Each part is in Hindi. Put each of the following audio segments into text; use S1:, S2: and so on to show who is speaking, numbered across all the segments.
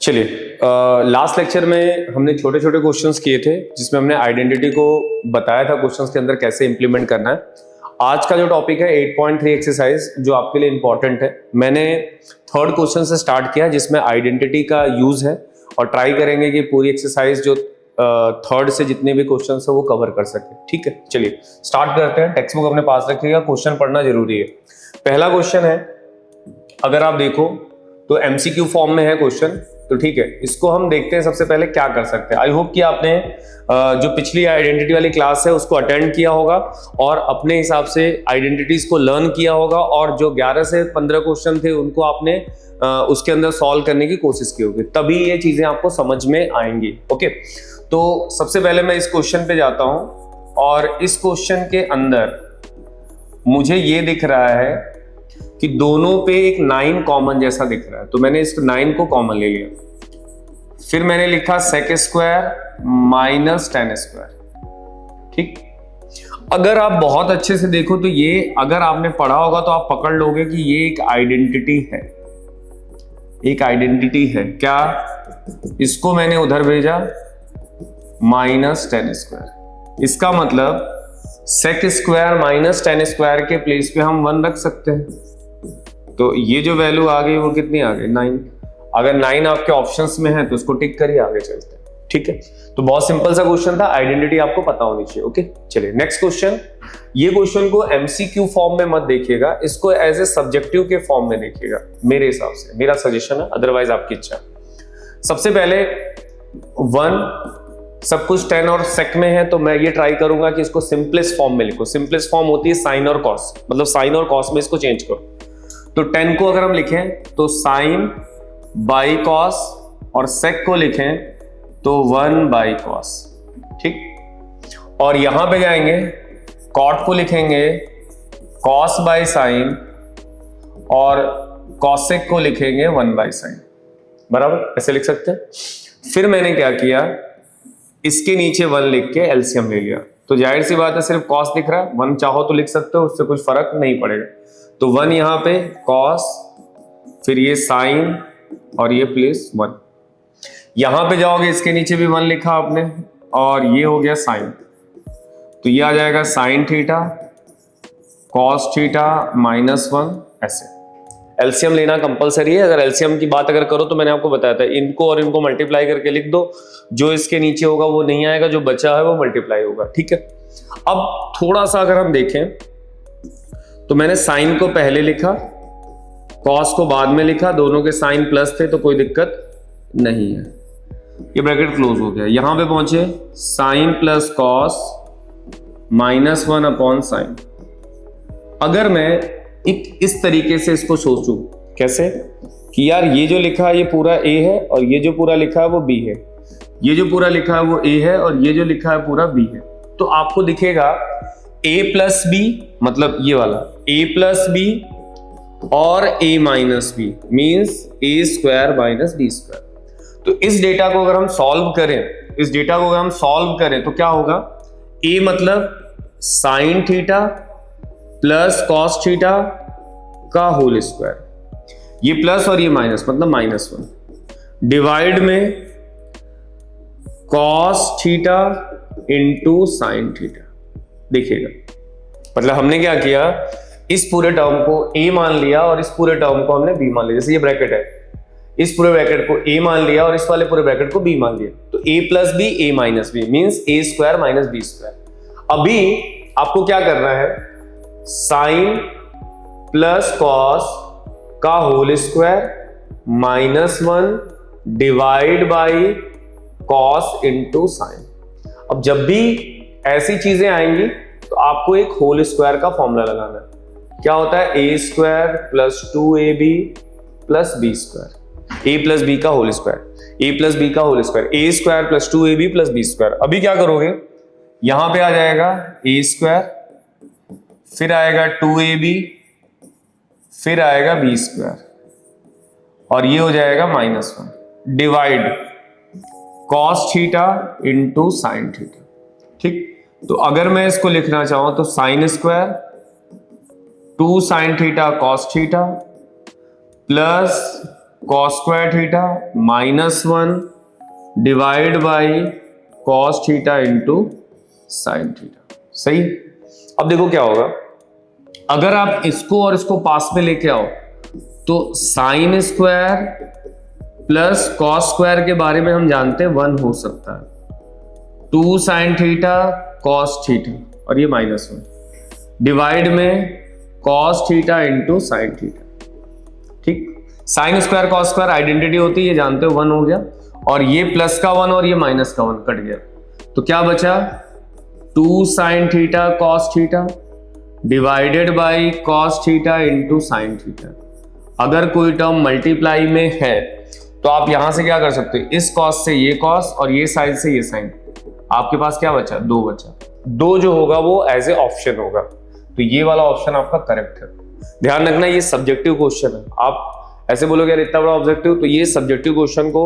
S1: चलिए, लास्ट लेक्चर में हमने छोटे छोटे क्वेश्चंस किए थे जिसमें हमने आइडेंटिटी को बताया था क्वेश्चंस के अंदर कैसे इंप्लीमेंट करना है। आज का जो टॉपिक है 8.3 एक्सरसाइज जो आपके लिए इंपॉर्टेंट है, मैंने थर्ड क्वेश्चन से स्टार्ट किया जिसमें आइडेंटिटी का यूज है और ट्राई करेंगे कि पूरी एक्सरसाइज जो थर्ड से जितने भी क्वेश्चन है वो कवर कर सके। ठीक है, चलिए स्टार्ट करते हैं। टेक्स्ट बुक अपने पास रखिएगा, क्वेश्चन पढ़ना जरूरी है। पहला क्वेश्चन है, अगर आप देखो तो एमसीक्यू फॉर्म में है क्वेश्चन, तो ठीक है, इसको हम देखते हैं। सबसे पहले क्या कर सकते हैं। आई होप कि आपने जो पिछली आइडेंटिटी वाली क्लास है उसको अटेंड किया होगा और अपने हिसाब से आइडेंटिटीज को लर्न किया होगा और जो 11 से 15 क्वेश्चन थे उनको आपने उसके अंदर सॉल्व करने की कोशिश की होगी, तभी ये चीजें आपको समझ में आएंगी। ओके, तो सबसे पहले मैं इस क्वेश्चन पे जाता हूं और इस क्वेश्चन के अंदर मुझे ये दिख रहा है कि दोनों पे एक 9 कॉमन जैसा दिख रहा है, तो मैंने इस 9 को कॉमन ले लिया। फिर मैंने लिखा सेक स्क्वायर माइनस 10 स्क्वायर। ठीक, अगर आप बहुत अच्छे से देखो तो ये, अगर आपने पढ़ा होगा तो आप पकड़ लोगे कि ये एक आइडेंटिटी है। एक आइडेंटिटी है क्या? इसको मैंने उधर भेजा माइनस 10 स्क्वायर। इसका मतलब सेक स्क्वायर माइनस 10 स्क्वायर के प्लेस पे हम 1 रख सकते हैं, तो ये जो वैल्यू आ गई वो कितनी आ गई? 9। अगर 9 आपके ऑप्शंस में है तो उसको टिक करिए, आगे चलते हैं। ठीक है, तो बहुत सिंपल सा क्वेश्चन था, आइडेंटिटी आपको पता होनी चाहिए। ओके, चलिए नेक्स्ट क्वेश्चन। ये क्वेश्चन को एमसीक्यू फॉर्म में मत देखिएगा, इसको एज ए सब्जेक्टिव के फॉर्म में देखिएगा, मेरे हिसाब से, मेरा सजेशन है, अदरवाइज आपकी इच्छा। सबसे पहले 1 सब कुछ 10 और सेक में है, तो मैं ये ट्राई करूंगा कि इसको सिंपलेस्ट फॉर्म में लिखो। सिंपलेस्ट फॉर्म होती है साइन और कॉस, मतलब साइन और कॉस में इसको चेंज करो। तो 10 को अगर हम लिखें तो साइन बाई कॉस और सेक को लिखें तो 1 बाई कॉस। ठीक, और यहां पे जाएंगे, कॉट को लिखेंगे कॉस बाई साइन और कॉसेक को लिखेंगे 1 बाई साइन। बराबर, ऐसे लिख सकते हैं। फिर मैंने क्या किया, इसके नीचे 1 लिख के एलसीएम ले लिया, तो जाहिर सी बात है सिर्फ कॉस दिख रहा है, 1 चाहो तो लिख सकते हो, उससे कुछ फर्क नहीं पड़ेगा। तो 1 यहां पे कॉस, फिर ये साइन और ये प्लस 1। यहां पे जाओगे, इसके नीचे भी 1 लिखा आपने और ये हो गया साइन, तो ये आ जाएगा sine theta cos theta minus 1। ऐसे एलसीएम लेना कंपलसरी है। अगर एलसीएम की बात अगर करो तो मैंने आपको बताया था, इनको और इनको मल्टीप्लाई करके लिख दो, जो इसके नीचे होगा वो नहीं आएगा, जो बचा है वो मल्टीप्लाई होगा। ठीक है, अब थोड़ा सा अगर हम देखें तो मैंने साइन को पहले लिखा, कॉस को बाद में लिखा, दोनों के साइन प्लस थे तो कोई दिक्कत नहीं है। ये ब्रैकेट क्लोज हो गया। यहां पे पहुंचे sine plus cos minus 1 upon sine. अगर मैं एक इस तरीके से इसको सोचूं, कैसे कि यार ये जो लिखा है ये पूरा ए है और ये जो पूरा लिखा है वो बी है, ये जो पूरा लिखा है वो ए है और ये जो लिखा है पूरा बी है, तो आपको दिखेगा a प्लस बी, मतलब ये वाला a प्लस बी और a minus B means a square minus B square. तो इस डेटा को अगर हम सॉल्व करें, तो क्या होगा? a मतलब sine theta plus cos theta का होल स्क्वायर, ये प्लस और ये माइनस मतलब माइनस 1, डिवाइड में cos theta into sine theta. देखिएगा, मतलब हमने क्या किया, इस पूरे टर्म को a मान लिया और इस पूरे टर्म को हमने b मान लिया। जैसे ये ब्रैकेट है, इस पूरे ब्रैकेट को a मान लिया और इस वाले पूरे ब्रैकेट को b मान लिया, तो a plus B a minus B means a square minus B square. अभी आपको क्या करना है, साइन प्लस कॉस का whole square minus 1 divide by cos into sine. अब जब भी ऐसी चीजें आएंगी तो आपको एक होल स्क्वायर का फॉर्मूला लगाना है। क्या होता है? A square plus 2ab plus B square, A plus B का whole square, A plus B का whole square, A square plus 2ab plus B square. अभी क्या करोगे, यहां पे आ जाएगा ए स्क्वायर, फिर आएगा 2ab, फिर आएगा बी स्क्वायर और ये हो जाएगा minus 1 divide cos theta into sine theta. ठीक, तो अगर मैं इसको लिखना चाहूं तो sign square 2 sine theta cos theta plus cos square theta -1 divide by cos theta into sine theta. सही। अब देखो क्या होगा, अगर आप इसको और इसको पास में लेके आओ तो sine square plus cos square के बारे में हम जानते हैं 1 हो सकता है, 2 साइन थीटा कॉस थीटा और ये -1 डिवाइड में cos theta into sine theta. ठीक, sine square cos square identity होती है, ये जानते हो 1 हो गया, और ये प्लस का 1 और ये माइनस का 1 कट गया, तो क्या बचा 2 sine theta cos theta divided by cos theta into sine theta. अगर कोई टर्म मल्टीप्लाई में है तो आप यहां से क्या कर सकते हो, इस कॉस से ये कॉस और ये साइन से ये साइन, आपके पास क्या बचा 2 बचा। 2 जो होगा वो एज ए ऑप्शन होगा, तो ये वाला ऑप्शन आपका करेक्ट है। ध्यान रखना ये सब्जेक्टिव क्वेश्चन है, आप ऐसे बोलोगे यार इतना बड़ा ऑब्जेक्टिव, तो ये सब्जेक्टिव क्वेश्चन को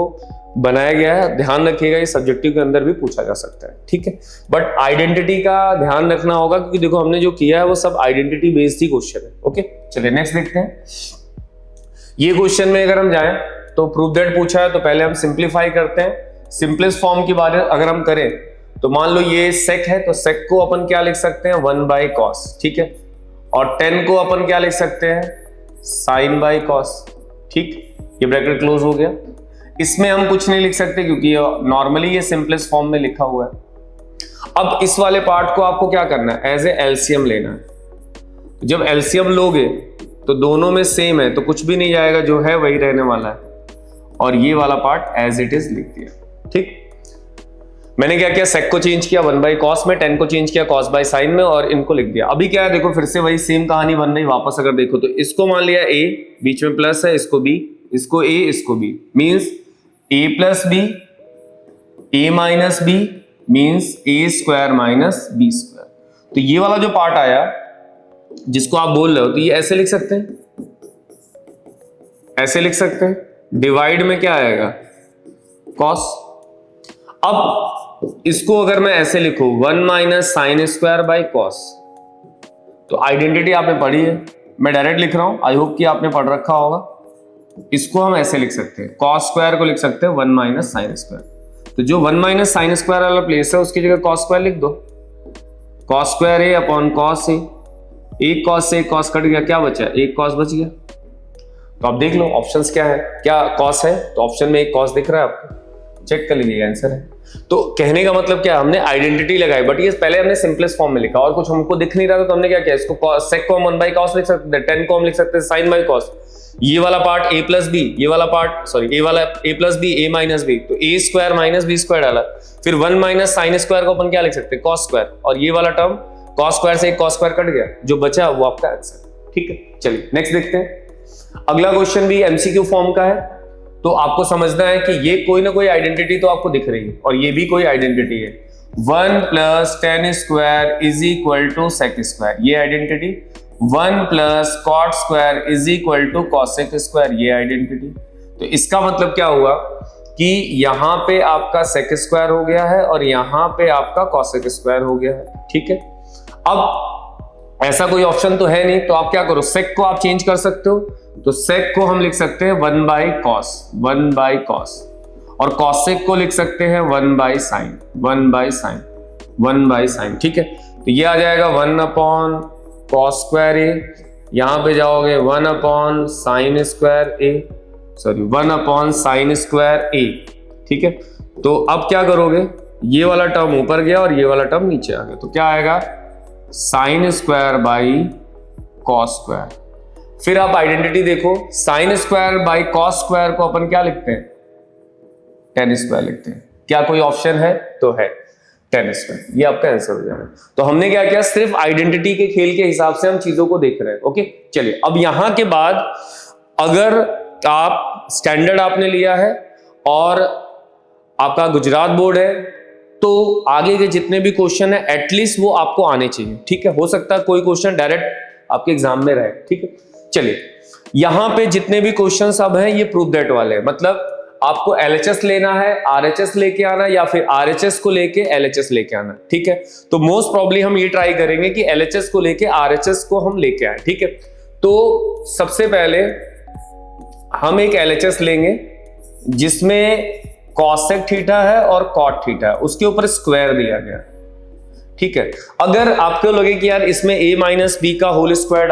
S1: बनाया गया है, ध्यान रखिएगा ये सब्जेक्टिव के अंदर भी पूछा जा सकता है। ठीक है, बट आइडेंटिटी का ध्यान रखना होगा क्योंकि देखो हमने जो किया है वो सब आइडेंटिटी बेस्ड ही क्वेश्चन है। ओके, चलिए नेक्स्ट देखते हैं। ये क्वेश्चन में अगर हम जाएं तो प्रूव दैट पूछा है, तो पहले हम सिंप्लीफाई करते हैं। सिंपलेस्ट फॉर्म की बात अगर हम करें तो मान लो ये सेक है, तो सेक को अपन क्या लिख सकते हैं 1 बाई कॉस। ठीक है, और 10 को अपन क्या लिख सकते हैं साइन बाई कॉस। ठीक, ये ब्रैकेट क्लोज हो गया। इसमें हम कुछ नहीं लिख सकते क्योंकि नॉर्मली ये सिंपलेस्ट फॉर्म में लिखा हुआ है। अब इस वाले पार्ट को आपको क्या करना है, एज ए एलसीएम लेना है। जब एलसीएम लोगे तो दोनों में सेम है तो कुछ भी नहीं जाएगा, जो है वही रहने वाला है, और ये वाला पार्ट एज इट इज लिख दिया। ठीक, मैंने क्या किया, सेक को चेंज किया 1 बाई कॉस में, 10 को चेंज किया कॉस बाई साइन में, और इनको लिख दिया। अभी क्या है देखो, फिर से वही सेम कहानी बन रही। वापस अगर देखो तो इसको मान लिया a, बीच में प्लस है, इसको b, इसको a, इसको b, means a plus b, a minus b means a square minus b square. तो ये वाला जो पार्ट आया जिसको आप बोल रहे हो, तो ये ऐसे लिख सकते हैं, ऐसे लिख सकते हैं। डिवाइड में क्या आएगा कॉस। अब इसको अगर मैं ऐसे लिखूं 1 minus sine square by cos, तो आइडेंटिटी आपने पढ़ी है, मैं डायरेक्ट लिख रहा हूं, आई होप कि आपने पढ़ रखा होगा। इसको हम ऐसे लिख सकते हैं, कॉस स्क्वायर को लिख सकते हैं 1 माइनस साइन स्क्वायर। तो जो 1 माइनस साइन स्क्वायर वाला प्लेस है उसकी जगह कॉस स्क्वायर लिख दो, cos square A upon cos A. एक कॉस से एक कॉस कट गया, क्या बचा, एक कॉस बच गया। तो आप देख लो ऑप्शंस क्या है, क्या कॉस है, तो ऑप्शन में एक कॉस दिख रहा है आपको, चेक कर लीजिए आंसर है। तो कहने का मतलब क्या, हमने आइडेंटिटी लगाई, बट ये पहले हमने सिंपलेस्ट फॉर्म में लिखा और कुछ हमको दिख नहीं रहा था, तो हमने क्या किया, इसको सेक को हम 1 बाई कॉस लिख सकते हैं, 10 को हम लिख सकते हैं साइन बाई कॉस। ये वाला पार्ट a प्लस बी, ये वाला पार्ट सॉरी ए वाला a plus B, A minus B, तो a square minus B square डाला। फिर 1 माइनस साइन स्क्वायर को अपन क्या लिख सकते हैं कॉस स्क्वायर, और ये वाला टर्म कॉस स्क्वायर से एक कॉस स्क्वायर कट गया, जो बचा वो आपका आंसर। ठीक है, चलिए नेक्स्ट देखते हैं। अगला क्वेश्चन भी एमसीक्यू फॉर्म का है, तो आपको समझना है कि ये कोई ना कोई आइडेंटिटी तो आपको दिख रही है, और ये भी कोई आइडेंटिटी है। 1 plus 10 square is equal to sec square, ये identity. 1 plus cot square is equal to cosec square, ये आइडेंटिटी। तो इसका मतलब क्या हुआ कि यहां पे आपका सेक स्क्वायर हो गया है और यहां पे आपका कॉसेक स्क्वायर हो गया है। ठीक है, अब ऐसा कोई ऑप्शन तो है नहीं, तो आप क्या करो, सेक को आप चेंज कर सकते हो, तो सेक को हम लिख सकते हैं 1 बाई कॉस, 1 बाई कॉस, और कॉसेक को लिख सकते हैं 1 by sine, 1 by sine, 1 by sine. ठीक है, तो ये आ जाएगा 1 अपॉन कॉस स्क्वायर ए, यहां पे जाओगे 1 upon sine square A, sorry 1 upon sine square A. ठीक है, तो अब क्या करोगे, ये वाला टर्म ऊपर गया और ये वाला टर्म नीचे आ गया, तो क्या आएगा sine square by cos square. फिर आप आइडेंटिटी देखो, sine square by cos square को अपन क्या लिखते हैं 10 स्क्वायर लिखते हैं। क्या कोई ऑप्शन है, तो है 10 स्क्वायर, ये आपका आंसर हो जाएगा। तो हमने क्या किया, सिर्फ आइडेंटिटी के खेल के हिसाब से हम चीजों को देख रहे हैं। ओके, चलिए अब यहां के बाद अगर आप स्टैंडर्ड आपने लिया है और आपका गुजरात बोर्ड है, तो आगे के जितने भी क्वेश्चन है एटलीस्ट वो आपको आने चाहिए। ठीक है, हो सकता है कोई क्वेश्चन डायरेक्ट आपके एग्जाम में रहे। ठीक है, चलिए यहां पे जितने भी क्वेश्चंस अब हैं ये प्रूव दैट वाले हैं, मतलब आपको एलएचएस लेना है, आरएचएस लेके आना, या फिर आरएचएस को लेके एलएचएस लेके आना। ठीक है, तो मोस्ट प्रॉब्ली हम ये ट्राई करेंगे कि एलएचएस को लेके आरएचएस को हम लेके आए। ठीक है, तो सबसे पहले हम एक LHS लेंगे जिसमें कॉसेक थीटा है और कॉट थीटा है, उसके ऊपर स्क्वायर दिया गया, ठीक है। अगर आपको लगे कि यार इसमें a माइनस बी का होल स्क्वायर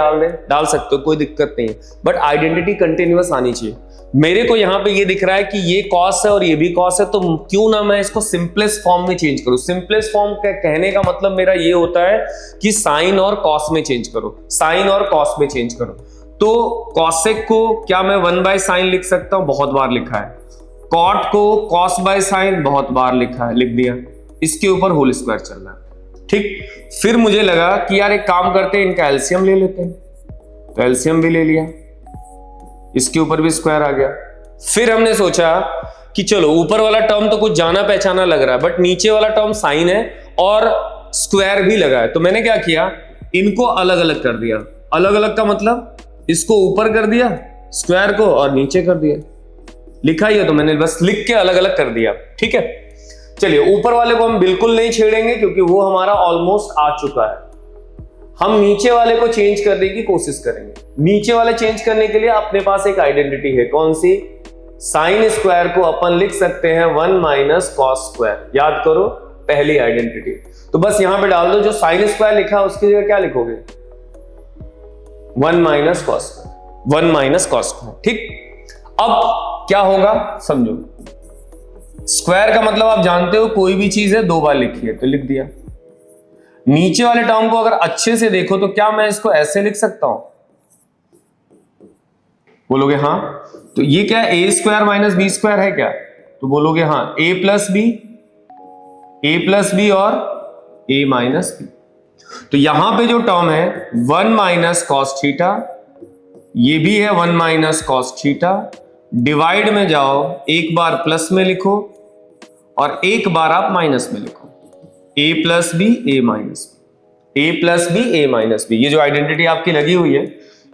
S1: डाल सकते हो, कोई दिक्कत नहीं है, बट आइडेंटिटी कंटिन्यूअस आनी चाहिए। मेरे को यहां पे ये दिख रहा है कि ये कॉस है और ये भी कॉस है, तो क्यों ना मैं इसको सिंपलेस्ट फॉर्म में चेंज करूं। सिंपलेस्ट फॉर्म का कहने का मतलब मेरा ये होता है कि साइन और कॉस में चेंज करो, साइन और कॉस में चेंज करो। तो कॉसेक को क्या मैं 1 बाय साइन लिख सकता हूं, बहुत बार लिखा है। कॉट को कॉस बाय साइन बहुत बार लिखा है, लिख दिया। इसके ऊपर होल स्क्वायर चल रहा है, ठीक। फिर मुझे लगा कि यार एक काम करते हैं, इनका एलसीएम ले लेते हैं, तो एलसीएम भी ले लिया, इसके ऊपर भी स्क्वायर आ गया। फिर हमने सोचा कि चलो ऊपर वाला टर्म तो कुछ जाना पहचाना लग रहा है, बट नीचे वाला टर्म साइन है और स्क्वायर भी लगा है, तो मैंने क्या किया, इनको अलग अलग कर दिया। अलग अलग का मतलब इसको ऊपर कर दिया स्क्वायर को और नीचे कर दिया, लिखा ही है तो मैंने बस लिख के अलग अलग कर दिया, ठीक है। चलिए ऊपर वाले को हम बिल्कुल नहीं छेड़ेंगे क्योंकि वो हमारा ऑलमोस्ट आ चुका है। हम नीचे वाले को चेंज करने की कोशिश करेंगे। नीचे वाले चेंज करने के लिए अपने पास एक आइडेंटिटी है, कौन सी, साइन स्क्वायर को अपन लिख सकते हैं 1 माइनस कॉस स्क्वायर। याद करो पहली आइडेंटिटी, तो बस यहां पे डाल दो, जो साइन स्क्वायर लिखा है उसकी जगह क्या लिखोगे, 1 minus cos square, 1 minus cos square, ठीक। अब क्या होगा समझो, स्क्वायर का मतलब आप जानते हो कोई भी चीज है 2 बार लिखी है, तो लिख दिया। नीचे वाले टर्म को अगर अच्छे से देखो तो क्या मैं इसको ऐसे लिख सकता हूं, बोलोगे हाँ, तो ये क्या है, A square minus B square है क्या, तो बोलोगे हाँ, ए प्लस बी और ए माइनस बी। तो यहां पे जो टर्म है 1 माइनस कॉस थीटा, ये भी है 1 माइनस कॉस थीटा। डिवाइड में जाओ, एक बार प्लस में लिखो और एक बार आप माइनस में लिखो, a plus B A minus B, A plus B A minus B. ये जो आइडेंटिटी आपकी लगी हुई है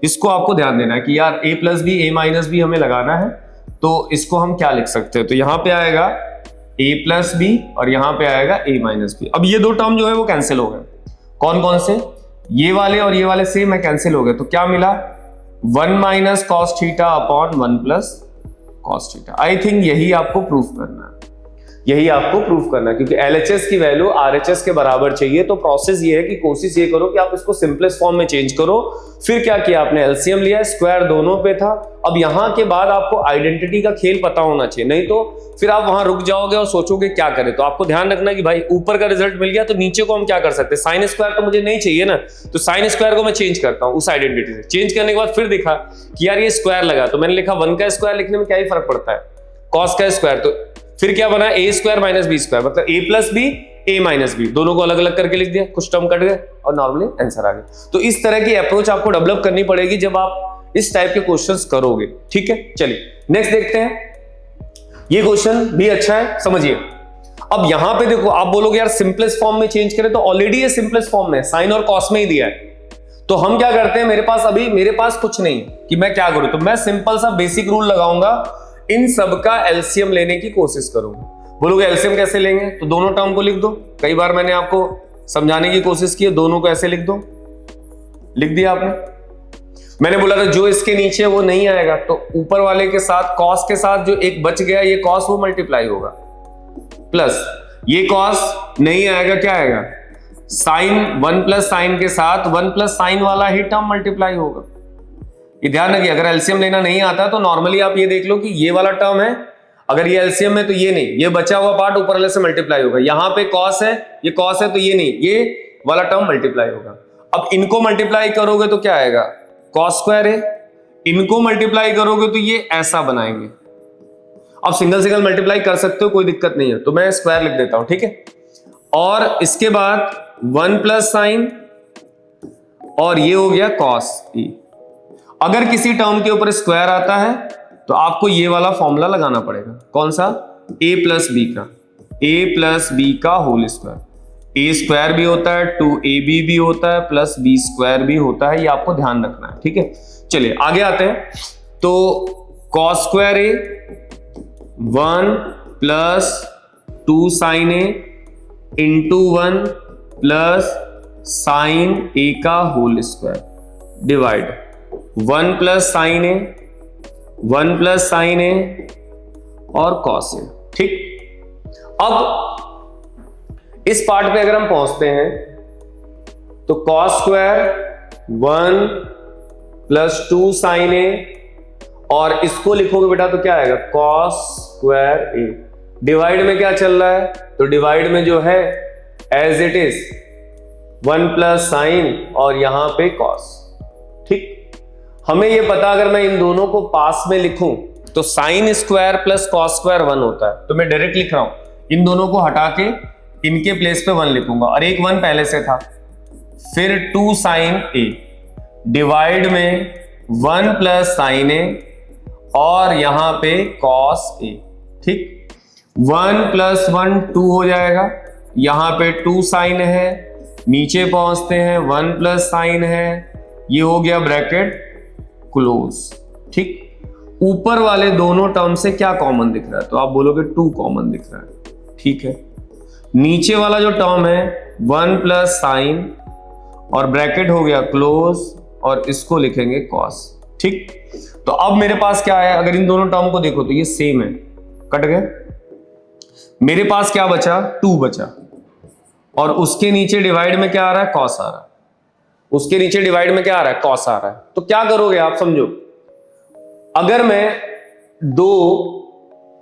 S1: इसको आपको ध्यान देना है कि यार a plus B A minus B हमें लगाना है, तो इसको हम क्या लिख सकते हैं, तो यहां पे आएगा a प्लस बी और यहां पे आएगा a माइनस बी। अब ये दो टर्म जो है वो कैंसिल हो गए, कौन कौन से, ये वाले और ये वाले सेम है, कैंसिल हो गए, तो क्या मिला, 1 minus cos theta upon 1 plus cos theta. I think यही आपको प्रूफ करना है, यही आपको प्रूफ करना है, क्योंकि LHS की वैल्यू RHS के बराबर चाहिए। तो प्रोसेस ये है कि कोशिश ये करो कि आप इसको सिंपलेस्ट फॉर्म में चेंज करो। फिर क्या किया आपने, एलसीएम लिया, स्क्वायर दोनों पे था। अब यहां के बाद आपको आइडेंटिटी का खेल पता होना चाहिए, नहीं तो फिर आप वहां रुक जाओगे और सोचोगे क्या करें। तो आपको ध्यान रखना कि भाई ऊपर का रिजल्ट मिल गया तो नीचे को हम क्या कर सकते हैं, साइन स्क्वायर तो मुझे नहीं चाहिए ना, तो साइन स्क्वायर को मैं चेंज करता हूं उस आइडेंटिटी से। चेंज करने के बाद फिर देखा कि यार ये स्क्वायर लगा, तो मैंने लिखा 1 का स्क्वायर लिखने में क्या ही फर्क पड़ता है, कॉस का स्क्वायर। तो फिर क्या बना, ए स्क्वायर माइनस बी स्क्वायर, मतलब ए plus B A minus B, दोनों को अलग अलग करके लिख दिया, कुछ टर्म कट गए और नॉर्मली आंसर आ गया। तो इस तरह की अप्रोच आपको डेवलप करनी पड़ेगी जब आप इस टाइप के क्वेश्चंस करोगे, ठीक है। चलिए नेक्स्ट देखते हैं, ये क्वेश्चन भी अच्छा है, समझिए। अब यहां पे देखो, आप बोलोगे यार सिंपलेस्ट फॉर्म में चेंज करें, तो ऑलरेडी ये सिंपलेस्ट फॉर्म में साइन और कॉस में ही दिया है। तो हम क्या करते हैं, मेरे पास कुछ नहीं कि मैं क्या करूं, तो मैं सिंपल सा बेसिक रूल लगाऊंगा, इन सब का एलसीएम लेने की कोशिश करूंगा। बोलोगे एलसीएम कैसे लेंगे, तो दोनों टर्म को लिख दो। कई बार मैंने आपको समझाने की कोशिश की, दोनों को ऐसे लिख दो, लिख दिया आपने। मैंने बोला था जो इसके नीचे वो नहीं आएगा, तो ऊपर वाले के साथ कॉस के साथ जो एक बच गया, ये कॉस वो मल्टीप्लाई होगा, प्लस ये कॉस नहीं आएगा, क्या आएगा, साइन, 1 प्लस साइन के साथ 1 प्लस साइन वाला ही टर्म मल्टीप्लाई होगा। ये ध्यान रखिए, अगर एलसीएम लेना नहीं आता तो नॉर्मली आप ये देख लो कि ये वाला टर्म है, अगर ये एलसीएम है तो ये नहीं, ये बचा हुआ पार्ट ऊपर वाले से मल्टीप्लाई होगा। यहां पे कॉस है, ये कॉस है तो ये नहीं, ये वाला टर्म मल्टीप्लाई होगा। अब इनको मल्टीप्लाई करोगे तो क्या आएगा, कॉस स्क्वायर है, इनको मल्टीप्लाई करोगे तो ये ऐसा बनाएंगे। अब सिंगल मल्टीप्लाई कर सकते हो, कोई दिक्कत नहीं है, तो मैं स्क्वायर लिख देता हूं, ठीक है। और इसके बाद 1 प्लस साइन और ये हो गया कॉस ई। अगर किसी टर्म के ऊपर स्क्वायर आता है तो आपको ये वाला फॉर्मूला लगाना पड़ेगा, कौन सा, a प्लस बी का होल स्क्वायर। ए स्क्वायर भी होता है, 2ab भी होता है, प्लस बी स्क्वायर भी होता है, ये आपको ध्यान रखना है, ठीक है। चलिए आगे आते हैं, तो cos square A 1 plus 2 sine A into 1 plus sine A का whole square divide 1 plus sine A 1 plus sine A और कॉस ए। ठीक, अब इस पार्ट पे अगर हम पहुंचते हैं तो cos square 1 plus 2 sine A, और इसको लिखोगे बेटा तो क्या आएगा कॉस स्क्वायर ए। डिवाइड में क्या चल रहा है, तो डिवाइड में जो है as it is 1 plus sine और यहां पे कॉस। ठीक, हमें ये पता अगर मैं इन दोनों को पास में लिखूं तो sine square plus cos square 1 होता है, तो मैं डायरेक्ट लिख रहा हूं, इन दोनों को हटा के इनके प्लेस पे 1 लिखूंगा, और एक 1 पहले से था, फिर 2 साइन ए डिवाइड में 1 प्लस साइन ए और यहां पे कॉस ए। ठीक, 1 प्लस 1 2 हो जाएगा, यहां पे 2 साइन है, नीचे पहुंचते हैं 1 प्लस साइन है, ये हो गया ब्रैकेट क्लोज। ठीक, ऊपर वाले दोनों टर्म से क्या कॉमन दिख रहा है, तो आप बोलोगे 2 कॉमन दिख रहा है। ठीक है, नीचे वाला जो टर्म है 1 प्लस साइन और ब्रैकेट हो गया क्लोज, और इसको लिखेंगे कॉस। ठीक, तो अब मेरे पास क्या है, अगर इन दोनों टर्म को देखो तो ये सेम है, कट गए, मेरे पास क्या बचा 2 बचा, और उसके नीचे डिवाइड में क्या आ रहा है कॉस आ रहा है, उसके नीचे डिवाइड में क्या आ रहा है कॉस आ रहा है। तो क्या करोगे आप समझो, अगर मैं 2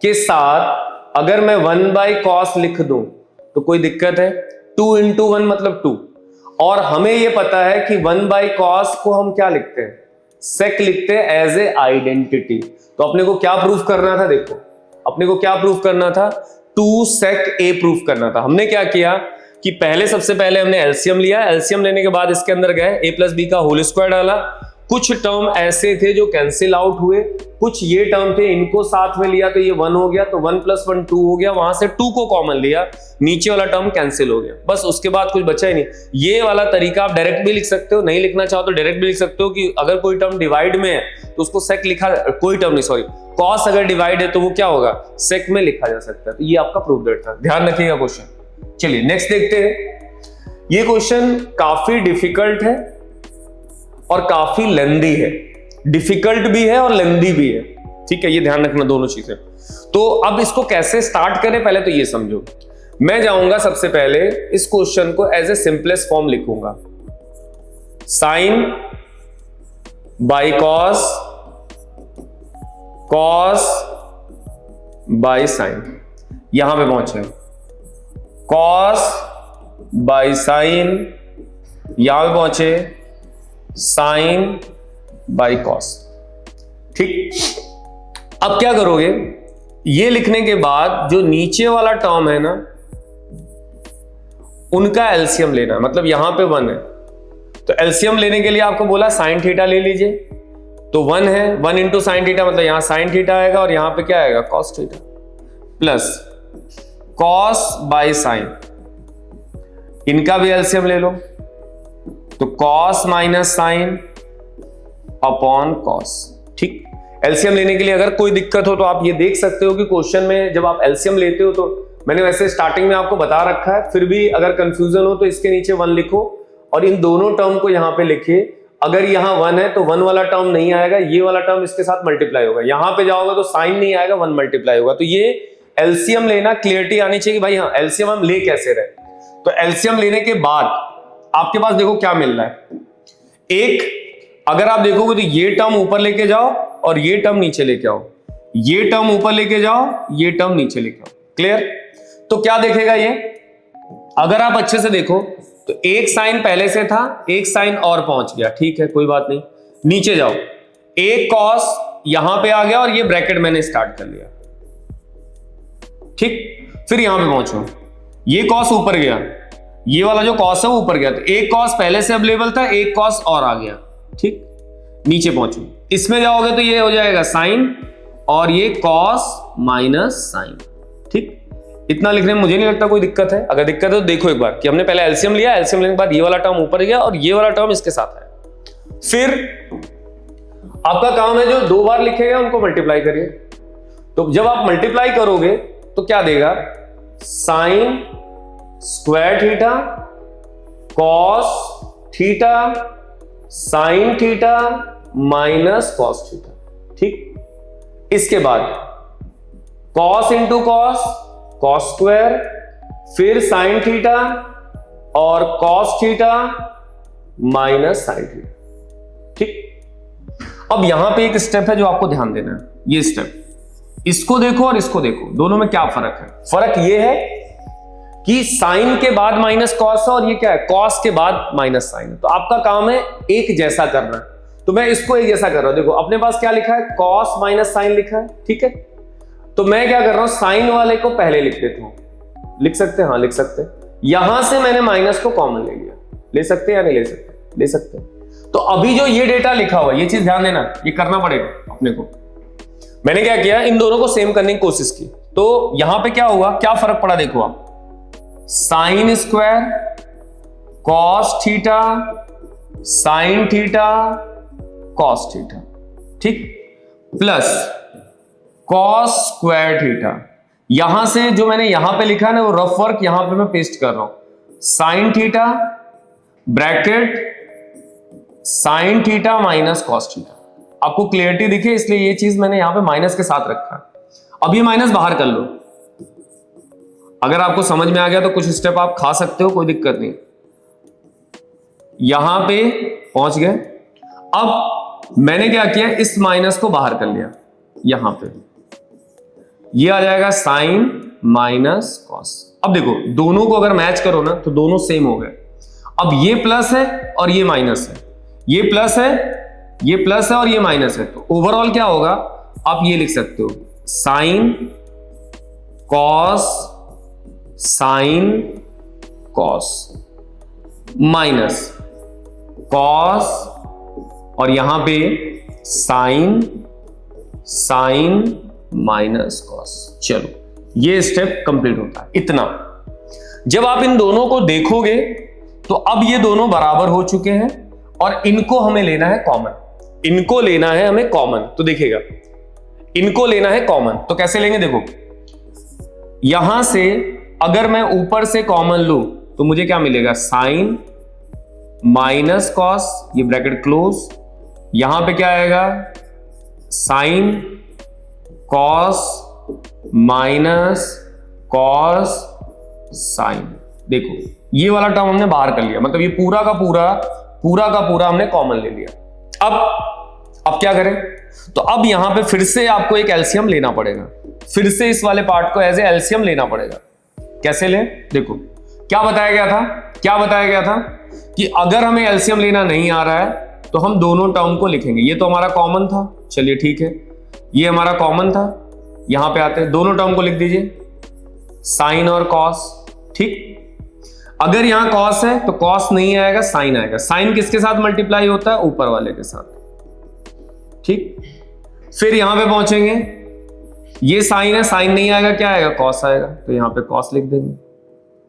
S1: के साथ अगर मैं 1 बाई कॉस लिख दूं तो कोई दिक्कत है, 2 इंटू 1 मतलब 2, और हमें यह पता है कि 1 बाई कॉस को हम क्या लिखते हैं, सेक लिखते हैं एज ए आइडेंटिटी। तो अपने को क्या प्रूफ करना था, देखो अपने को क्या प्रूफ करना था, 2 सेक ए प्रूफ करना था। हमने क्या किया कि पहले सबसे पहले हमने एलसीएम लिया, एलसीएम लेने के बाद इसके अंदर गए a प्लस बी का होल स्क्वायर डाला, कुछ टर्म ऐसे थे जो कैंसिल आउट हुए, कुछ ये टर्म थे इनको साथ में लिया तो ये 1 हो गया, तो 1 प्लस 1 2 हो गया, वहां से 2 को कॉमन लिया, नीचे वाला टर्म कैंसिल हो गया, बस उसके बाद कुछ बचा ही नहीं। ये वाला तरीका आप डायरेक्ट भी लिख सकते हो, नहीं लिखना चाहो तो डायरेक्ट भी लिख सकते हो कि अगर कोई टर्म डिवाइड में है तो उसको सेक लिखा, कोई टर्म नहीं सॉरी कॉस अगर डिवाइड है तो वो क्या होगा सेक में लिखा जा सकता है। तो ये आपका प्रूफ डेट था, ध्यान रखिएगा क्वेश्चन। चलिए नेक्स्ट देखते हैं। ये क्वेश्चन काफी डिफिकल्ट है और काफी लेंदी है, डिफिकल्ट भी है और लेंदी भी है। ठीक है, ये ध्यान रखना दोनों चीजें। तो अब इसको कैसे स्टार्ट करें पहले तो ये समझो। मैं जाऊंगा सबसे पहले इस क्वेश्चन को एज ए सिंपलेस्ट फॉर्म लिखूंगा, sine by cos, cos by sine, यहां पे पहुंचे, कॉस बाई साइन, यहां पे पहुंचे साइन बाई कॉस। ठीक, अब क्या करोगे, ये लिखने के बाद जो नीचे वाला टर्म है ना उनका एलसीएम लेना, मतलब यहां पे 1 है तो एलसीएम लेने के लिए आपको बोला साइन थीटा ले लीजिए, तो 1 है, 1 इंटू साइन थीटा मतलब यहां साइन थीटा आएगा और यहां पे क्या आएगा cos theta, plus cos by sign, इनका भी एलसीएम ले लो, तो cos minus sine upon cos. ठीक, एलसीएम लेने के लिए अगर कोई दिक्कत हो तो आप ये देख सकते हो कि क्वेश्चन में जब आप एलसीएम लेते हो, तो मैंने वैसे स्टार्टिंग में आपको बता रखा है, फिर भी अगर कंफ्यूजन हो तो इसके नीचे 1 लिखो और इन दोनों टर्म को यहां पे लिखिए। अगर यहां 1 है तो 1 वाला टर्म नहीं आएगा, ये वाला टर्म इसके साथ मल्टीप्लाई होगा, यहां पे जाओगे तो साइन नहीं आएगा, 1 मल्टीप्लाई होगा। तो ये एलसीएम लेना क्लियरिटी आनी चाहिए कि भाई हाँ एलसीएम हम ले कैसे रहे। तो एलसीएम लेने के बाद आपके पास देखो क्या मिल रहा है, एक अगर आप देखोगे तो ये टर्म ऊपर लेके जाओ और ये टर्म नीचे लेके आओ, ये टर्म ऊपर लेके जाओ, ये टर्म नीचे लेके आओ, क्लियर। तो क्या देखेगा ये, अगर आप अच्छे से देखो तो एक साइन पहले से था, एक साइन और पहुंच गया, ठीक है कोई बात नहीं, नीचे जाओ, एक कॉस यहां पे आ गया और ये ब्रैकेट मैंने स्टार्ट कर लिया, ठीक। फिर यहां पे पहुंचो, ये कॉस ऊपर गया, ये वाला जो कॉस है वो ऊपर गया, तो एक कॉस पहले से अवेलेबल था, एक कॉस और आ गया, ठीक। नीचे पहुंचो, इसमें जाओगे तो ये हो जाएगा साइन और ये कॉस माइनस साइन, ठीक। इतना लिखने में मुझे नहीं लगता कोई दिक्कत है, अगर दिक्कत है तो देखो एक बार कि हमने पहले एलसीएम लिया, एलसीएम लेने के बाद ये वाला टर्म ऊपर गया और ये वाला टर्म इसके साथ है। फिर आपका काम है जो दो बार लिखे गए उनको मल्टीप्लाई करिए। तो जब आप मल्टीप्लाई करोगे तो क्या देगा, sine square theta cos theta sine theta minus cos theta, ठीक। इसके बाद cos into cos, cos square, फिर साइन थीटा और cos theta minus sign theta. ठीक, अब यहां पे एक स्टेप है जो आपको ध्यान देना है, ये स्टेप, इसको देखो और इसको देखो, दोनों में क्या फर्क है। फर्क ये है कि साइन के बाद माइनस कॉस है और ये क्या है, कॉस के बाद माइनस साइन है। तो आपका काम है एक जैसा करना, तो मैं इसको एक जैसा कर रहा हूं। देखो अपने पास क्या लिखा है, कॉस माइनस साइन लिखा है, ठीक है। तो मैं क्या कर रहा हूं, साइन वाले को पहले लिख देता हूं। लिख सकते हैं, हाँ लिख सकते हैं। यहां से मैंने माइनस को कॉमन ले लिया, ले सकते हैं या नहीं ले सकते, ले सकते हैं। तो अभी जो ये डेटा लिखा हुआ है, ये चीज ध्यान देना, ये करना पड़ेगा अपने को। मैंने क्या किया, इन दोनों को सेम करने की कोशिश की, तो यहां पे क्या हुआ, क्या फर्क पड़ा देखो आप, sign square cos theta sine theta cos theta, ठीक, प्लस कॉस स्क्वायर थीटा। यहां से जो मैंने यहां पे लिखा है ना, वो रफ वर्क यहां पे मैं पेस्ट कर रहा हूं, sine theta bracket sine theta minus cos theta. आपको क्लियरिटी दिखे इसलिए ये चीज मैंने यहां पे माइनस के साथ रखा है। अब ये माइनस बाहर कर लो, अगर आपको समझ में आ गया तो कुछ स्टेप आप खा सकते हो, कोई दिक्कत नहीं। यहां पे पहुंच गए। अब मैंने क्या किया, इस माइनस को बाहर कर लिया, यहां पे ये आ जाएगा साइन माइनस कॉस। अब देखो दोनों को अगर मैच करो ना तो दोनों सेम हो गए। अब ये प्लस है और ये माइनस है, ये प्लस है, ये प्लस है और ये माइनस है, तो ओवरऑल क्या होगा, आप ये लिख सकते हो sine cos sine cos minus cos और यहां पे साइन साइन माइनस कॉस। चलो ये स्टेप कंप्लीट होता है इतना। जब आप इन दोनों को देखोगे तो अब ये दोनों बराबर हो चुके हैं और इनको हमें लेना है कॉमन, इनको लेना है हमें कॉमन। तो देखिएगा इनको लेना है कॉमन, तो कैसे लेंगे, देखो यहां से अगर मैं ऊपर से कॉमन लूं तो मुझे क्या मिलेगा, साइन माइनस कॉस, ये ब्रैकेट क्लोज, यहां पे क्या आएगा, sine cos minus cos sine. देखो ये वाला टर्म हमने बाहर कर लिया, मतलब ये पूरा का पूरा हमने कॉमन ले लिया। अब क्या करें, तो अब यहां पे फिर से आपको एक एलसीएम लेना पड़ेगा, फिर से इस वाले पार्ट को एज ए एलसीएम लेना पड़ेगा। कैसे लें, देखो क्या बताया गया था कि अगर हमें एलसीएम लेना नहीं आ रहा है तो हम दोनों टर्म को लिखेंगे। ये तो हमारा कॉमन था, चलिए ठीक है, ये हमारा कॉमन था, यहां पे आते हैं दोनों टर्म को लिख दीजिए, साइन और कॉस, ठीक। अगर यहां कॉस है तो कॉस नहीं आएगा, साइन आएगा। साइन किसके साथ मल्टीप्लाई होता है, ऊपर वाले के साथ, ठीक। फिर यहां पे पहुंचेंगे, ये साइन है, साइन नहीं आएगा, क्या आएगा, कॉस आएगा, तो यहां पे कॉस लिख देंगे।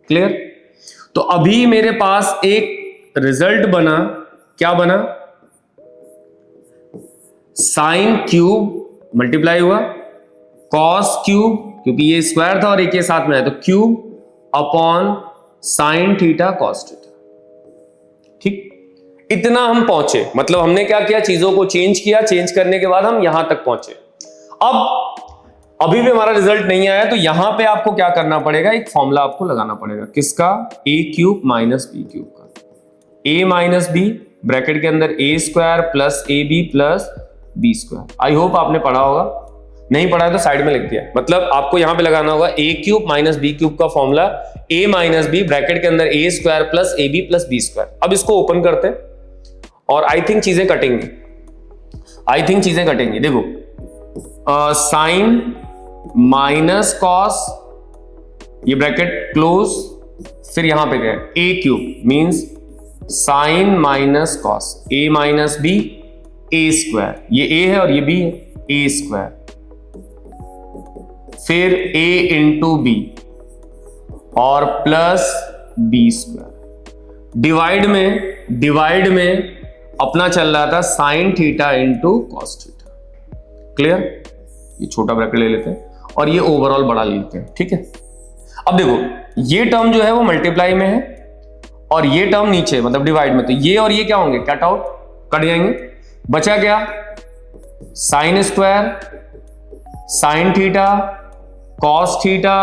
S1: क्लियर। तो अभी मेरे पास एक रिजल्ट बना, क्या बना, साइन क्यूब मल्टीप्लाई हुआ, कॉस क्यूब, क्योंकि ये स्क्वायर था और एक ये साथ में है तो cube upon sine theta cos theta, ठीक। इतना हम पहुंचे, मतलब हमने क्या किया, चीजों को चेंज किया, चेंज करने के बाद हम यहां तक पहुंचे। अब अभी भी हमारा रिजल्ट नहीं आया, तो यहां पे आपको क्या करना पड़ेगा, एक फॉर्मूला आपको लगाना पड़ेगा, किसका, A cube minus B cube का, ए माइनस बी ब्रैकेट के अंदर A square plus A B plus B square. I hope आपने पढ़ा होगा, नहीं पढ़ा है तो साइड में लिख दिया। मतलब आपको यहां पे लगाना होगा A cube minus B cube का formula, A minus B bracket के अंदर A square plus A B plus B square. अब इसको ओपन करते हैं और आई थिंक चीजें कटेंगी, देखो साइन माइनस कॉस, ये ब्रैकेट क्लोज, फिर यहां पे क्या है, A cube means sine minus cos, A minus B A square, ये ए है और ये बी है, ए स्क्वायर, फिर ए इंटू बी और प्लस बी स्क्वायर। डिवाइड में अपना चल रहा था sine theta into cos theta. Clear. ये छोटा ब्रैकेट ले लेते हैं और ये ओवरऑल बड़ा ले लेते हैं, ठीक है। अब देखो ये टर्म जो है वो मल्टीप्लाई में है और ये टर्म नीचे मतलब डिवाइड में, तो ये और ये क्या होंगे, कट आउट, कट जाएंगे। बचा क्या, sine square sine theta cos theta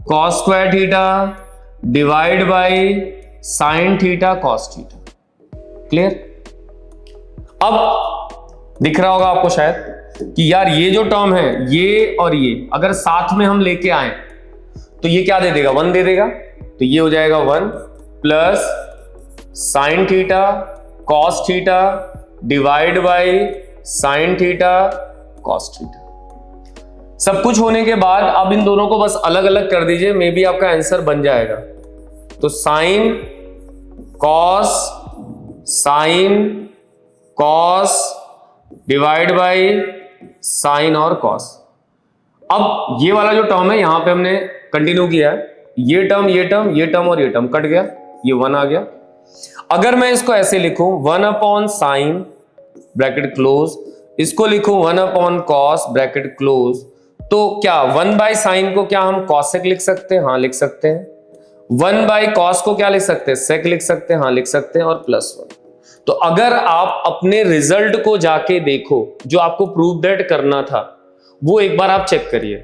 S1: cos square theta divide by sine theta cos theta. Clear? अब दिख रहा होगा आपको शायद कि यार ये जो टर्म है ये और ये अगर साथ में हम लेके आए तो ये क्या दे देगा? 1 दे देगा। तो ये हो जाएगा 1 plus sine theta cos theta divide by sine theta cos theta. सब कुछ होने के बाद अब इन दोनों को बस अलग अलग कर दीजिए, मे बी आपका आंसर बन जाएगा। तो sine cos divide by sine और कॉस। अब ये वाला जो टर्म है यहां पे हमने कंटिन्यू किया है, ये टर्म और ये टर्म कट गया, ये 1 आ गया। अगर मैं इसको ऐसे लिखूं 1 अपॉन साइन ब्रैकेट क्लोज, इसको लिखूं 1 अपॉन कॉस ब्रैकेट क्लोज, तो क्या 1 बाय साइन को क्या हम कॉसेक लिख सकते हैं? हाँ लिख सकते हैं। 1 बाय कॉस को क्या लिख सकते हैं? सेक लिख सकते हैं। हाँ लिख सकते हैं। और +1। तो अगर आप अपने रिजल्ट को जाके देखो, जो आपको प्रूव दैट करना था वो एक बार आप चेक करिए।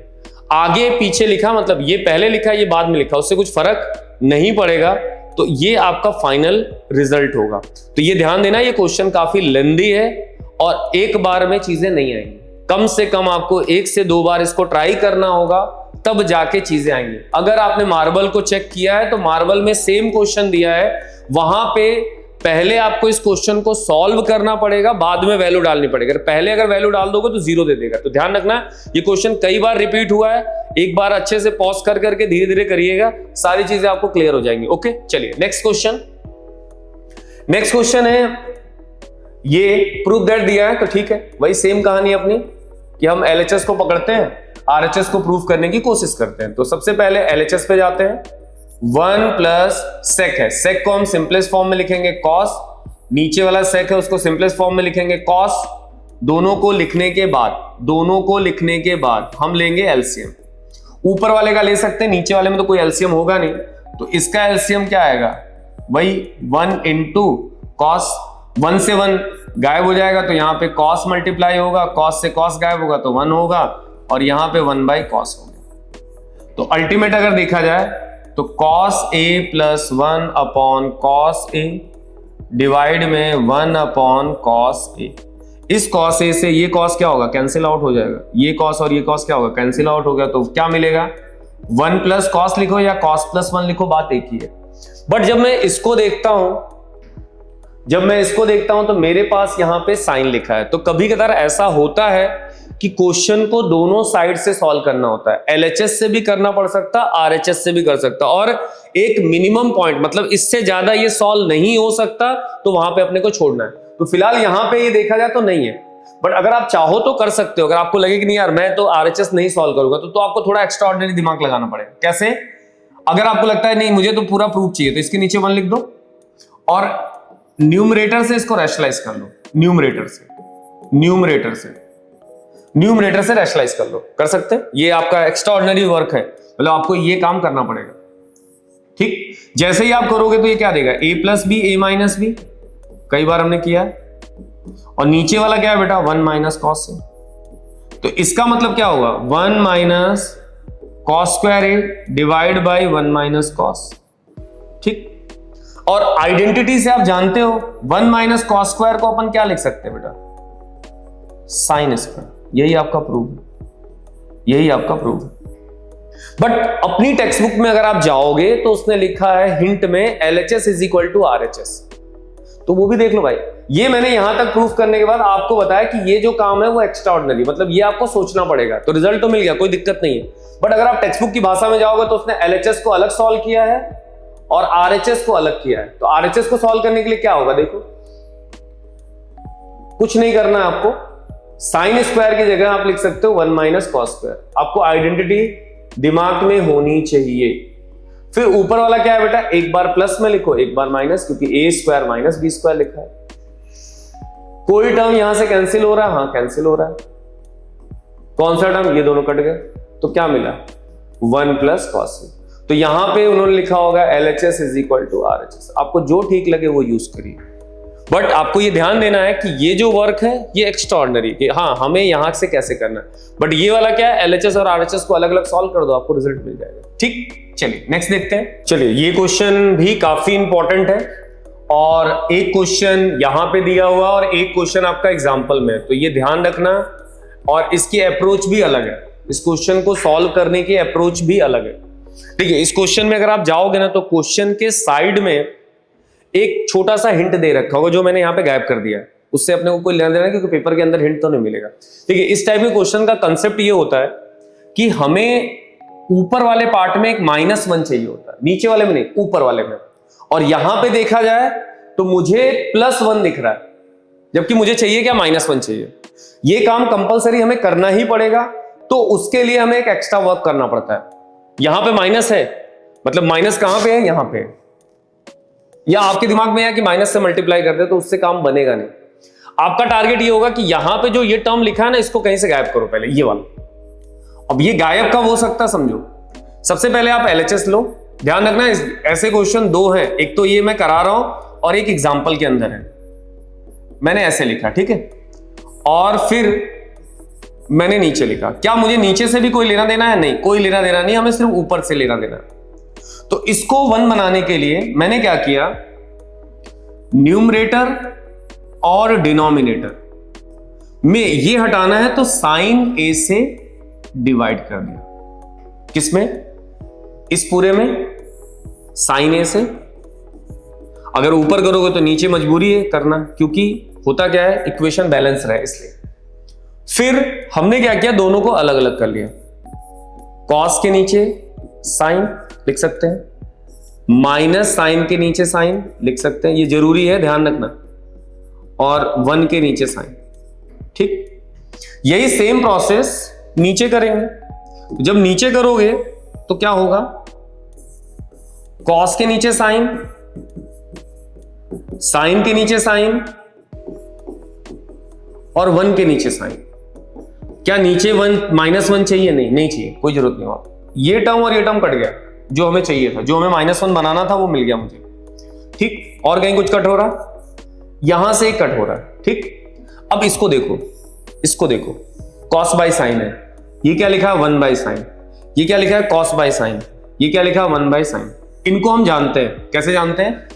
S1: आगे पीछे लिखा मतलब ये पहले लिखा ये बाद में लिखा, उससे कुछ फर्क नहीं पड़ेगा। तो ये आपका फाइनल रिजल्ट होगा। तो ये ध्यान देना, ये क्वेश्चन काफी लेंथी है और एक बार में चीजें नहीं आएंगी। कम से कम आपको 1 से 2 बार इसको ट्राई करना होगा, तब जाके चीजें आएंगी। अगर आपने मार्बल को चेक किया है तो मार्बल में सेम क्वेश्चन दिया है, वहां पे पहले आपको इस क्वेश्चन को सॉल्व करना पड़ेगा, बाद में वैल्यू डालनी पड़ेगी। पहले अगर वैल्यू डाल दोगे तो 0 दे देगा। तो ध्यान रखना, ये क्वेश्चन कई बार रिपीट हुआ है, एक बार अच्छे से पॉज कर करके धीरे धीरे करिएगा, सारी चीजें आपको क्लियर हो जाएंगी। ओके चलिए नेक्स्ट क्वेश्चन है, ये प्रूफ दैट दिया है तो ठीक है, वही सेम कहानी अपनी कि हम LHS को पकड़ते हैं, RHS को प्रूफ करने की कोशिश करते हैं। तो सबसे पहले LHS पे जाते हैं। 1 प्लस सेक है, सेक को हम सिंपलेस्ट फॉर्म में लिखेंगे कॉस, नीचे वाला सेक है उसको सिंपलेस्ट फॉर्म में लिखेंगे कॉस। दोनों को लिखने के बाद हम लेंगे एलसीएम। ऊपर वाले का ले सकते हैं, नीचे वाले में तो कोई एलसीएम होगा नहीं, तो इसका एलसीएम क्या आएगा? वही 1 इंटू कॉस, 1 से 1 गायब हो जाएगा तो यहाँ पे कॉस मल्टीप्लाई होगा, कॉस से कॉस गायब होगा तो 1 होगा, और यहाँ पे 1 बाई कॉस हो गया। तो अल्टीमेट अगर देखा जाए तो cos A plus 1 upon cos A divide में 1 अपॉन कॉस ए। इस कॉस ए से ये कॉस क्या होगा? कैंसिल आउट हो जाएगा। ये कॉस और ये कॉस क्या होगा? कैंसिल आउट हो गया। तो क्या मिलेगा? 1 प्लस कॉस लिखो या कॉस प्लस 1 लिखो, बात एक ही है। बट जब मैं इसको देखता हूं तो मेरे पास यहां पे साइन लिखा है। तो कभी कभार ऐसा होता है कि क्वेश्चन को दोनों साइड से सॉल्व करना होता है, LHS से भी करना पड़ सकता, RHS से भी कर सकता, और एक मिनिमम पॉइंट मतलब इससे ज्यादा ये सॉल्व नहीं हो सकता, तो वहां पे अपने को छोड़ना है। तो फिलहाल यहां पे ये देखा जाए तो नहीं है, बट अगर आप चाहो तो कर सकते हो। अगर आपको लगे कि नहीं यार मैं तो RHS नहीं सॉल्व करूंगा, तो आपको थोड़ा एक्स्ट्रा ऑर्डिनरी दिमाग लगाना पड़ेगा। कैसे? अगर आपको लगता है नहीं मुझे तो पूरा प्रूफ चाहिए, तो इसके नीचे 1 लिख दो और न्यूमरेटर से इसको रैशनलाइज कर लो। न्यूमरेटर से रैशनलाइज कर लो, कर सकते हैं। ये आपका एक्स्ट्रा ऑर्डिनरी वर्क है, मतलब आपको ये काम करना पड़ेगा। ठीक, जैसे ही आप करोगे तो ये क्या देगा? a plus B A minus B, कई बार हमने किया है। और नीचे वाला क्या है बेटा? 1 माइनस कॉस ए। तो इसका मतलब क्या होगा? 1 minus cos square A divide by 1 minus cos. ठीक, और आइडेंटिटी से आप जानते हो 1 माइनस कॉस स्क्वायर को अपन क्या लिख सकते हैं बेटा? Sine square. यही आपका प्रूफ है। बट अपनी टेक्स्ट बुक में अगर आप जाओगे तो उसने लिखा है हिंट में LHS is equal to RHS, तो वो भी देख लो भाई। ये मैंने यहां तक प्रूफ करने के बाद आपको बताया कि ये जो काम है वो एक्स्ट्रा ऑर्डिनरी, मतलब ये आपको सोचना पड़ेगा। तो रिजल्ट तो मिल गया, कोई दिक्कत नहीं है। बट अगर आप टेक्स्ट बुक की भाषा में जाओगे तो उसने LHS को अलग सॉल्व किया है और RHS को अलग किया है। तो RHS को सॉल्व करने के लिए क्या होगा? देखो, कुछ नहीं करना है आपको, साइन स्क्वायर की जगह आप लिख सकते हो 1 माइनस कॉस स्क्वायर। आपको आइडेंटिटी दिमाग में होनी चाहिए। फिर ऊपर वाला क्या है बेटा? एक बार प्लस में लिखो, एक बार माइनस, क्योंकि a square minus B square लिखा है। कोई टर्म यहां से कैंसिल हो रहा है? हाँ कैंसिल हो रहा है। कौन सा टर्म? ये दोनों कट गए, तो क्या मिला? 1 प्लस कॉस। तो यहां पे उन्होंने लिखा होगा LHS is equal to RHS। आपको जो ठीक लगे वो यूज करिए। बट आपको ये ध्यान देना है कि ये जो वर्क है ये एक्स्ट्राऑर्डिनरी कि हाँ हमें यहां से कैसे करना है, बट ये वाला क्या है, एलएचएस और आरएचएस को अलग अलग सॉल्व कर दो, आपको रिजल्ट मिल जाएगा। ठीक, चलिए नेक्स्ट देखते हैं। चलिए ये क्वेश्चन भी काफी इंपॉर्टेंट है और एक क्वेश्चन यहां पे दिया हुआ और एक क्वेश्चन आपका एग्जाम्पल में, तो ये ध्यान रखना। और इसकी अप्रोच भी अलग है, इस क्वेश्चन को सॉल्व करने की अप्रोच भी अलग है। ठीक है, इस क्वेश्चन में अगर आप जाओगे ना तो क्वेश्चन के साइड में एक छोटा सा हिंट दे रखा होगा जो मैंने यहां पे गायब कर दिया है, उससे अपने को कोई लेना देना क्योंकि पेपर के अंदर हिंट तो नहीं मिलेगा। ठीक है, इस टाइप के क्वेश्चन का कंसेप्ट ये होता है कि हमें ऊपर वाले पार्ट में एक -1 चाहिए होता है, नीचे वाले में नहीं, ऊपर वाले में। और यहां पे देखा जाए तो मुझे +1 दिख रहा है, जबकि मुझे चाहिए क्या, -1 चाहिए। ये काम कंपलसरी हमें करना ही पड़ेगा, तो उसके लिए हमें एक एक्स्ट्रा वर्क करना पड़ता है। यहां पे माइनस है, मतलब माइनस कहां पे है, यहां पे। या आपके दिमाग में है कि माइनस से मल्टीप्लाई कर दे, तो उससे काम बनेगा नहीं। आपका टारगेट ये होगा कि यहां पे जो ये टर्म लिखा है ना, इसको कहीं से गायब करो पहले, ये वाला। अब ये गायब कब हो सकता, समझो। सबसे पहले आप एलएचएस लो, ध्यान रखना ऐसे क्वेश्चन 2 हैं, एक तो ये मैं करा रहा हूं और एक एग्जाम्पल के अंदर है, मैंने ऐसे लिखा, ठीक है। और फिर मैंने नीचे लिखा, क्या मुझे नीचे से भी कोई लेना देना है, नहीं, कोई लेना देना नहीं, हमें सिर्फ ऊपर से लेना देना है। तो इसको 1 बनाने के लिए मैंने क्या किया, न्यूमरेटर और डिनोमिनेटर में ये हटाना है, तो साइन ए से डिवाइड कर दिया। किसमें, इस पूरे में साइन ए से। अगर ऊपर करोगे तो नीचे मजबूरी है करना, क्योंकि होता क्या है, इक्वेशन बैलेंस रहे इसलिए। फिर हमने क्या किया, दोनों को अलग अलग कर लिया। कॉस के नीचे साइन लिख सकते हैं, माइनस साइन के नीचे साइन लिख सकते हैं, ये जरूरी है, ध्यान रखना। और 1 के नीचे साइन। ठीक, यही सेम प्रोसेस नीचे करेंगे। जब नीचे करोगे तो क्या होगा, कॉस के नीचे साइन, साइन के नीचे साइन और 1 के नीचे साइन। क्या नीचे -1 चाहिए, नहीं चाहिए, कोई जरूरत नहीं। आप ये टर्म और ये टर्म कट गया, जो हमें चाहिए था, जो हमें -1 बनाना था वो मिल गया मुझे। ठीक, और कहीं कुछ कट हो रहा, यहां से कट हो रहा है। ठीक, अब इसको देखो, इसको देखो, कॉस बाय साइन है, ये क्या लिखा है, 1 बाय साइन, ये क्या लिखा है, कॉस बाय साइन, ये क्या लिखा है, 1 बाय साइन। इनको हम जानते हैं, कैसे जानते हैं,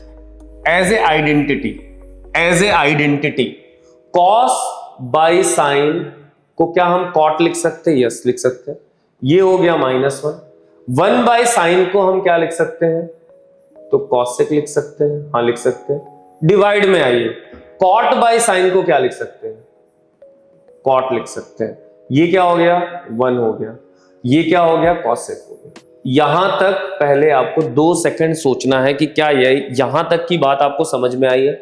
S1: as a identity, as a identity. Cos by sine को क्या हम कॉट लिख सकते हैं, यस लिख सकते हैं, ये हो गया -1। 1 बाय साइन को हम क्या लिख सकते हैं, तो कॉसेक लिख सकते हैं, हाँ लिख सकते हैं। डिवाइड में आइए, कॉट बाय साइन को क्या लिख सकते हैं, कॉट लिख सकते हैं। ये क्या हो गया, 1 हो गया, ये क्या हो गया, कॉसेक हो गया। यहां तक पहले आपको 2 सेकंड सोचना है कि क्या यहां तक की बात आपको समझ में आई है।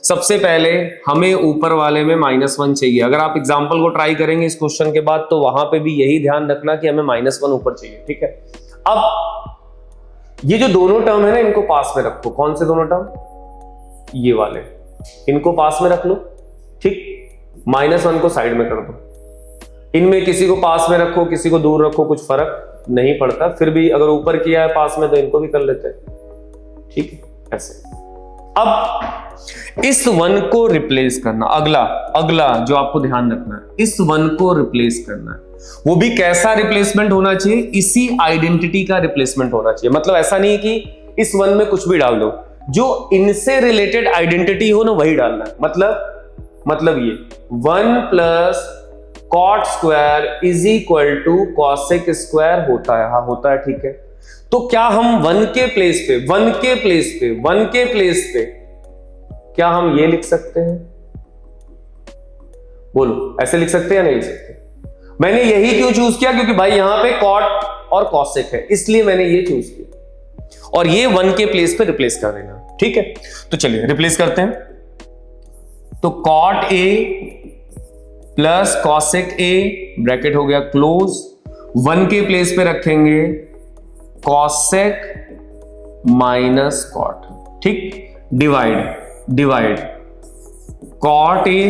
S1: सबसे पहले हमें ऊपर वाले में -1 चाहिए। अगर आप एग्जांपल को ट्राई करेंगे इस क्वेश्चन के बाद, तो वहां पे भी यही ध्यान रखना कि हमें -1 ऊपर चाहिए। ठीक है, अब ये जो दोनों टर्म है ना, इनको पास में रखो। कौन से दोनों टर्म, ये वाले, इनको पास में रख लो। ठीक, -1 को साइड में कर दो। इनमें किसी को पास में रखो, किसी को दूर रखो, कुछ फर्क नहीं पड़ता। फिर भी अगर ऊपर किया है पास में तो इनको भी कर लेते हैं। ठीक है, ऐसे। अब इस 1 को रिप्लेस करना, अगला जो आपको ध्यान रखना है, इस 1 को रिप्लेस करना है। वो भी कैसा रिप्लेसमेंट होना चाहिए, इसी आइडेंटिटी का रिप्लेसमेंट होना चाहिए। मतलब ऐसा नहीं है कि इस 1 में कुछ भी डाल दो, जो इनसे रिलेटेड आइडेंटिटी हो ना वही डालना है। मतलब ये 1 plus cot square is equal to cosec square होता है, हाँ होता है। ठीक है, तो क्या हम 1 के प्लेस पे क्या हम ये लिख सकते हैं, बोलो, ऐसे लिख सकते हैं या नहीं लिख सकते? मैंने यही क्यों चूज किया, क्योंकि भाई यहां पे कॉट और कॉसेक है, इसलिए मैंने ये चूज किया। और ये 1 के प्लेस पे रिप्लेस कर देना। ठीक है, तो चलिए रिप्लेस करते हैं। तो cot A plus cosec A, bracket हो गया क्लोज, 1 के प्लेस पे रखेंगे कॉसेक माइनस कॉट। ठीक, divide cot A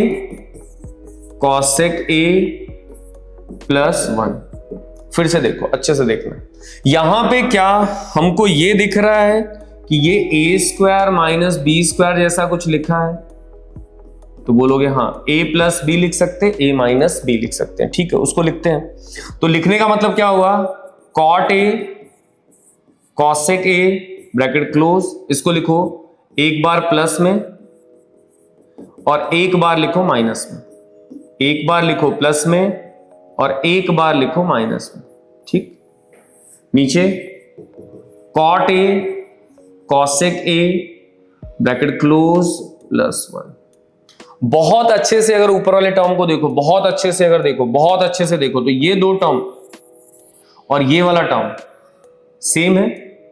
S1: cosec A plus 1। फिर से देखो, अच्छे से देखना, यहां पे क्या हमको ये दिख रहा है कि ये a² माइनस b² जैसा कुछ लिखा है, तो बोलोगे हाँ a प्लस बी लिख सकते हैं, a माइनस बी लिख सकते हैं। ठीक है, उसको लिखते हैं। तो लिखने का मतलब क्या हुआ, cot A cosec A bracket close, इसको लिखो एक बार प्लस में और एक बार लिखो माइनस में, एक बार लिखो प्लस में और एक बार लिखो माइनस में। ठीक, नीचे cot A cosec A bracket close plus 1। बहुत अच्छे से अगर ऊपर वाले टर्म को देखो, बहुत अच्छे से अगर देखो, बहुत अच्छे से देखो, तो ये दो टर्म और ये वाला टर्म सेम है।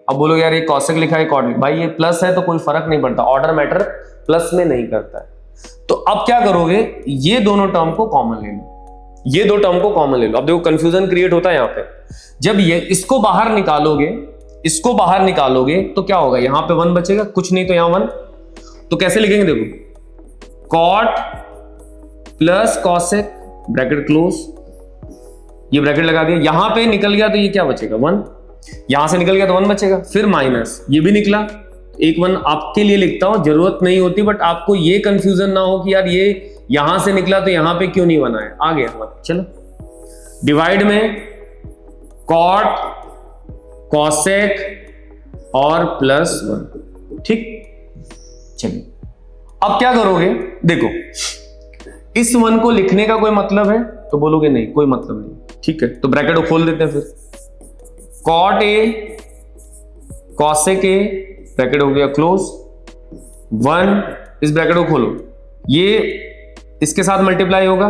S1: अब बोलोगे यार ये कॉसेक लिखा है कॉट, भाई ये प्लस है तो कोई फर्क नहीं पड़ता, ऑर्डर मैटर प्लस में नहीं करता है। तो अब क्या करोगे, ये दोनों टर्म को कॉमन ले लो, ये दो टर्म को कॉमन ले लो। अब देखो कंफ्यूजन क्रिएट होता है यहां पे, जब ये इसको बाहर निकालोगे, इसको बाहर निकालोगे तो क्या होगा, यहां पे 1 बचेगा, कुछ नहीं तो यहां 1। तो कैसे लिखेंगे, देखो cot plus cosec bracket close, ये ब्रैकेट लगा दिया, यहां पे निकल गया तो ये क्या बचेगा 1, यहां से निकल गया तो 1 बचेगा, फिर माइनस, ये भी निकला, एक 1 आपके लिए लिखता हूं, जरूरत नहीं होती, बट आपको ये कंफ्यूजन ना हो कि यार ये यहां से निकला तो यहां पे क्यों नहीं बना है, आ गया 1। चलो डिवाइड में कॉट कॉसेक और प्लस 1। ठीक, चलिए अब क्या करोगे, देखो इस 1 को लिखने का कोई मतलब है तो बोलोगे नहीं, कोई मतलब नहीं। ठीक है, तो ब्रैकेट को खोल देते हैं, फिर cot A cosec A bracket हो गया क्लोज, 1 इस ब्रैकेट को खोलो, ये इसके साथ मल्टीप्लाई होगा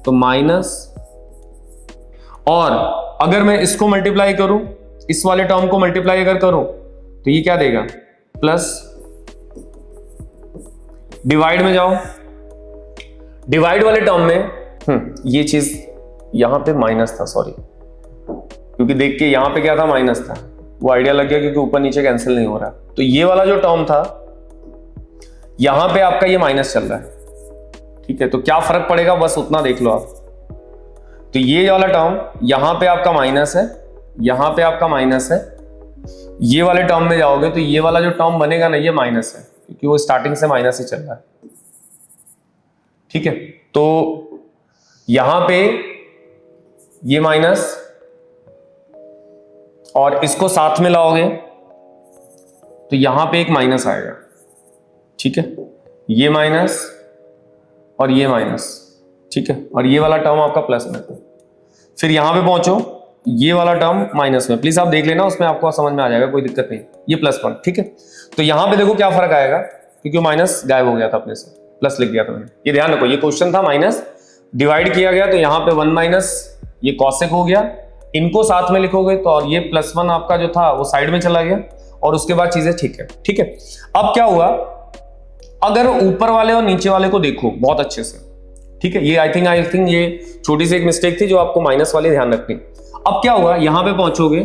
S1: तो माइनस, और अगर मैं इसको मल्टीप्लाई करूं, इस वाले टर्म को मल्टीप्लाई अगर करूं तो ये क्या देगा प्लस। डिवाइड में जाओ, डिवाइड वाले टर्म में ये चीज यहां पे माइनस था, सॉरी, क्योंकि देख के यहां पे क्या था माइनस था, वो आइडिया लग गया क्योंकि ऊपर नीचे कैंसिल नहीं हो रहा। तो ये वाला जो टर्म था यहां पे आपका ये माइनस चल रहा है। ठीक है, तो क्या फर्क पड़ेगा बस उतना देख लो आप। तो ये वाला टर्म यहां पे आपका माइनस है, यहां पे आपका माइनस है, ये वाले टर्म में जाओगे तो ये वाला जो टर्म बनेगा ना ये माइनस है, क्योंकि वो स्टार्टिंग से माइनस ही चल रहा है। ठीक है, तो यहां पे ये माइनस और इसको साथ में लाओगे तो यहां पे एक माइनस आएगा। ठीक है, ये माइनस और ये माइनस, ठीक है, और ये वाला टर्म आपका प्लस में, फिर यहां पे पहुंचो, ये वाला टर्म माइनस में, प्लीज आप देख लेना, उसमें आपको समझ में आ जाएगा, कोई दिक्कत नहीं, ये +1। ठीक है, तो यहां पे देखो क्या फर्क आएगा, क्योंकि माइनस गायब हो गया था अपने से, प्लस लिख दिया था मैंने, ये ध्यान रखो, ये क्वेश्चन था माइनस, डिवाइड किया गया तो यहां पे 1 माइनस ये कॉसेक हो गया, इनको साथ में लिखोगे तो और ये +1 आपका जो था वो साइड में चला गया, और उसके बाद चीजें ठीक है। ठीक है, अब क्या हुआ, अगर ऊपर वाले और नीचे वाले को देखो बहुत अच्छे से, ठीक है, ये आई थिंक ये छोटी सी एक मिस्टेक थी जो आपको माइनस वाली ध्यान रखनी। अब क्या हुआ, यहां पे पहुंचोगे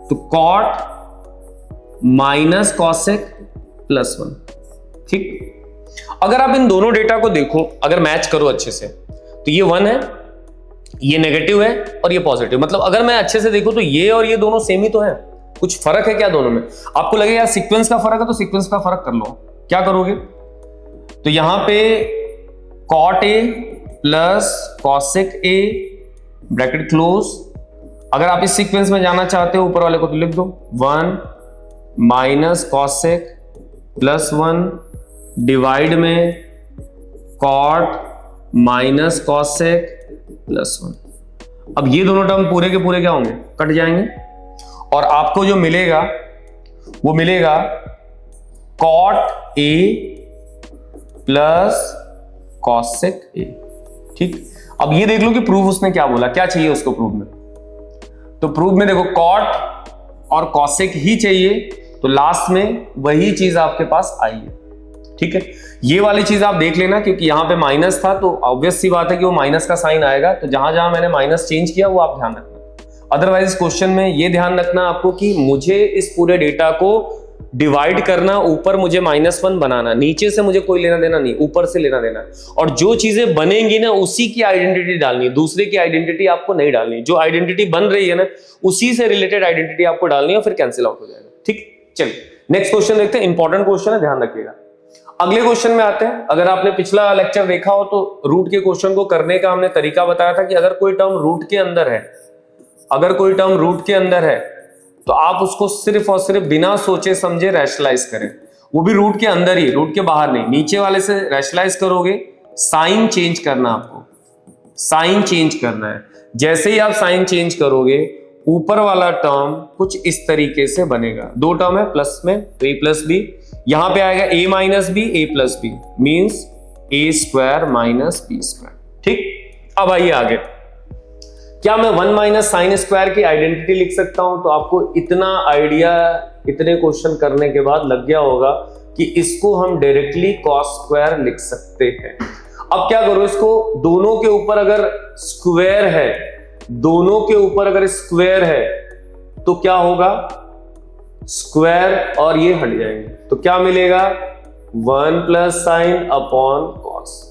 S1: तो कॉट माइनस कॉसेक +1। ठीक, अगर आप इन दोनों डेटा को देखो, अगर मैच करो अच्छे से, तो ये 1 है, ये नेगेटिव है और ये पॉजिटिव, मतलब अगर मैं अच्छे से देखूं तो ये और ये दोनों सेम ही तो है, कुछ फर्क है क्या दोनों में? आपको लगे यार सीक्वेंस का फर्क है तो सीक्वेंस का फर्क कर लो। क्या करोगे, तो यहां पे cot A plus cosec A bracket close, अगर आप इस सीक्वेंस में जाना चाहते हो ऊपर वाले को तो लिख दो 1 माइनस कॉसेक +1 डिवाइड में कॉट माइनस कॉसेक +1। अब ये दोनों टर्म पूरे के पूरे क्या होंगे, कट जाएंगे, और आपको जो मिलेगा वो मिलेगा cot A plus cosec A. ठीक, अब ये देख लो कि प्रूफ उसने क्या बोला, क्या चाहिए उसको प्रूफ में, तो प्रूफ में देखो कॉट और कॉसेक ही चाहिए, तो लास्ट में वही चीज आपके पास आई है। ठीक है, ये वाली चीज आप देख लेना, क्योंकि यहां पे माइनस था तो ऑब्वियस सी बात है कि वो माइनस का साइन आएगा, तो जहां जहां मैंने माइनस चेंज किया वो आप ध्यान रखना। अदरवाइज क्वेश्चन में ये ध्यान रखना आपको कि मुझे इस पूरे डेटा को डिवाइड करना, ऊपर मुझे -1 बनाना, नीचे से मुझे कोई लेना देना नहीं, ऊपर से लेना देना, और जो चीजें बनेंगी ना उसी की आइडेंटिटी डालनी है, दूसरे की आइडेंटिटी आपको नहीं डालनी, जो आइडेंटिटी बन रही है ना उसी से रिलेटेड आइडेंटिटी आपको डालनी है, फिर कैंसिल आउट हो जाएगा। ठीक, चलिए नेक्स्ट क्वेश्चन देखते हैं, इंपॉर्टेंट क्वेश्चन है, ध्यान रखिएगा। अगले क्वेश्चन में आते हैं। अगर आपने पिछला लेक्चर देखा हो तो रूट के क्वेश्चन को करने का हमने तरीका बताया था कि अगर कोई टर्म रूट के अंदर है, अगर कोई टर्म रूट के अंदर है तो आप उसको सिर्फ और सिर्फ बिना सोचे समझे रैशनलाइज करें, वो भी रूट के अंदर ही, रूट के बाहर नहीं। नीचे वाले से रैशनलाइज करोगे, साइन चेंज करना, आपको साइन चेंज करना है। जैसे ही आप साइन चेंज करोगे ऊपर वाला टर्म कुछ इस तरीके से बनेगा। दो टर्म है प्लस में, तो ए प्लस बी, यहां पे आएगा ए minus B, A plus B means A square minus B square. ठीक, अब आइए आगे। क्या मैं 1 माइनस साइन स्क्वायर की आइडेंटिटी लिख सकता हूं? तो आपको इतना आइडिया इतने क्वेश्चन करने के बाद लग गया होगा कि इसको हम डायरेक्टली कॉस स्क्वायर लिख सकते हैं। अब क्या करो, इसको दोनों के ऊपर अगर स्क्वायर है, दोनों के ऊपर अगर स्क्वायर है तो क्या होगा, स्क्वायर और ये हट जाएंगे, तो क्या मिलेगा 1 प्लस साइन अपॉन कॉस।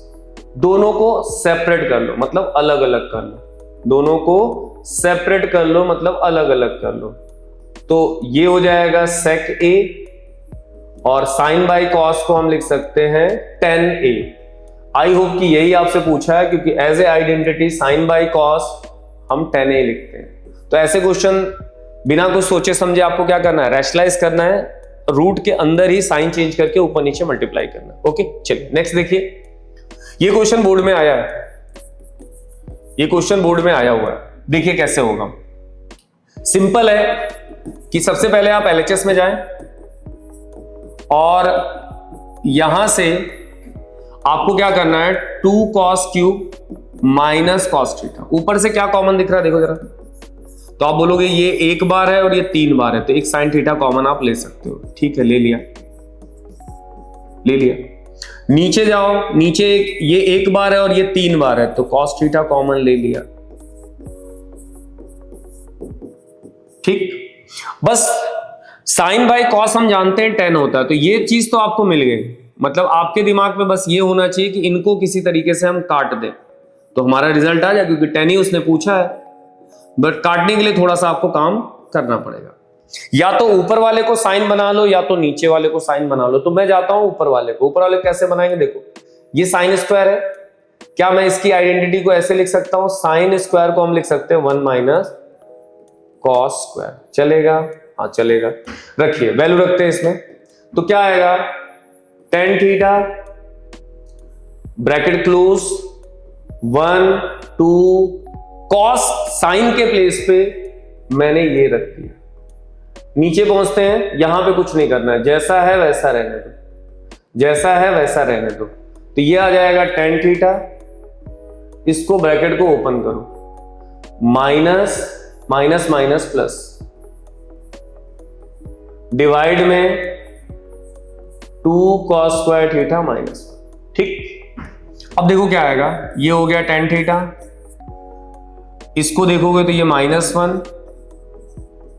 S1: दोनों को सेपरेट कर लो, मतलब अलग अलग कर लो, दोनों को सेपरेट कर लो मतलब अलग अलग कर लो, तो ये हो जाएगा sec a और साइन बाई कॉस को हम लिख सकते हैं tan a। आई होप कि यही आपसे पूछा है, क्योंकि as a identity sine by cos हम tan a लिखते हैं। तो ऐसे क्वेश्चन बिना कुछ सोचे समझे आपको क्या करना है, रैशनलाइज करना है, रूट के अंदर ही साइन चेंज करके ऊपर नीचे मल्टीप्लाई करना है। ओके, चलिए नेक्स्ट देखिए। ये क्वेश्चन बोर्ड में आया है, ये क्वेश्चन बोर्ड में आया हुआ है, देखिए कैसे होगा। सिंपल है कि सबसे पहले आप LHS में जाएं और यहां से आपको क्या करना है, 2 cos cube minus cos theta. ऊपर से क्या कॉमन दिख रहा है देखो जरा, तो आप बोलोगे ये एक बार है और ये 3 बार है, तो एक साइन थीटा कॉमन आप ले सकते हो। ठीक है, ले लिया, ले लिया। नीचे जाओ, नीचे ये एक बार है और ये 3 बार है, तो cos थीटा कॉमन ले लिया। ठीक, बस साइन बाय कॉस हम जानते हैं 10 होता है, तो ये चीज तो आपको मिल गई। मतलब आपके दिमाग में बस ये होना चाहिए कि इनको किसी तरीके से हम काट दें तो हमारा रिजल्ट आ जाए, क्योंकि 10 ही उसने पूछा है। बट काटने के लिए थोड़ा सा आपको काम करना पड़ेगा, या तो ऊपर वाले को साइन बना लो या तो नीचे वाले को साइन बना लो। तो मैं जाता हूं ऊपर वाले को। ऊपर वाले कैसे बनाएंगे, देखो ये साइन स्क्वायर है, क्या मैं इसकी आइडेंटिटी को ऐसे लिख सकता हूं, साइन स्क्वायर को हम लिख सकते हैं 1 माइनस कॉस स्क्वायर। चलेगा? हाँ चलेगा, रखिए वैल्यू रखते हैं इसमें, तो क्या आएगा tan theta bracket close 1 2 cos, sine के प्लेस पे मैंने ये रख दिया। नीचे पहुंचते हैं, यहां पे कुछ नहीं करना है, जैसा है वैसा रहने दो, जैसा है वैसा रहने दो। तो ये आ जाएगा tan थीटा, इसको ब्रैकेट को ओपन करो, minus minus minus plus, divide में 2 cos स्क्वायर थीटा माइनस। ठीक, अब देखो क्या आएगा, ये हो गया tan थीटा, इसको देखोगे तो ये -1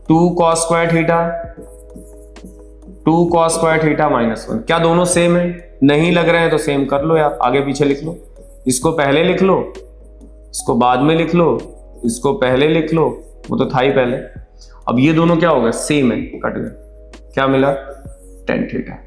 S1: 2 cos square theta, 2 cos square theta -1। क्या दोनों सेम है? नहीं लग रहे हैं तो सेम कर लो यार, आगे पीछे लिख लो। इसको पहले लिख लो, इसको बाद में लिख लो, इसको पहले लिख लो, वो तो था ही पहले। अब ये दोनों क्या होगा, सेम है, कट गए, क्या मिला tan थीटा।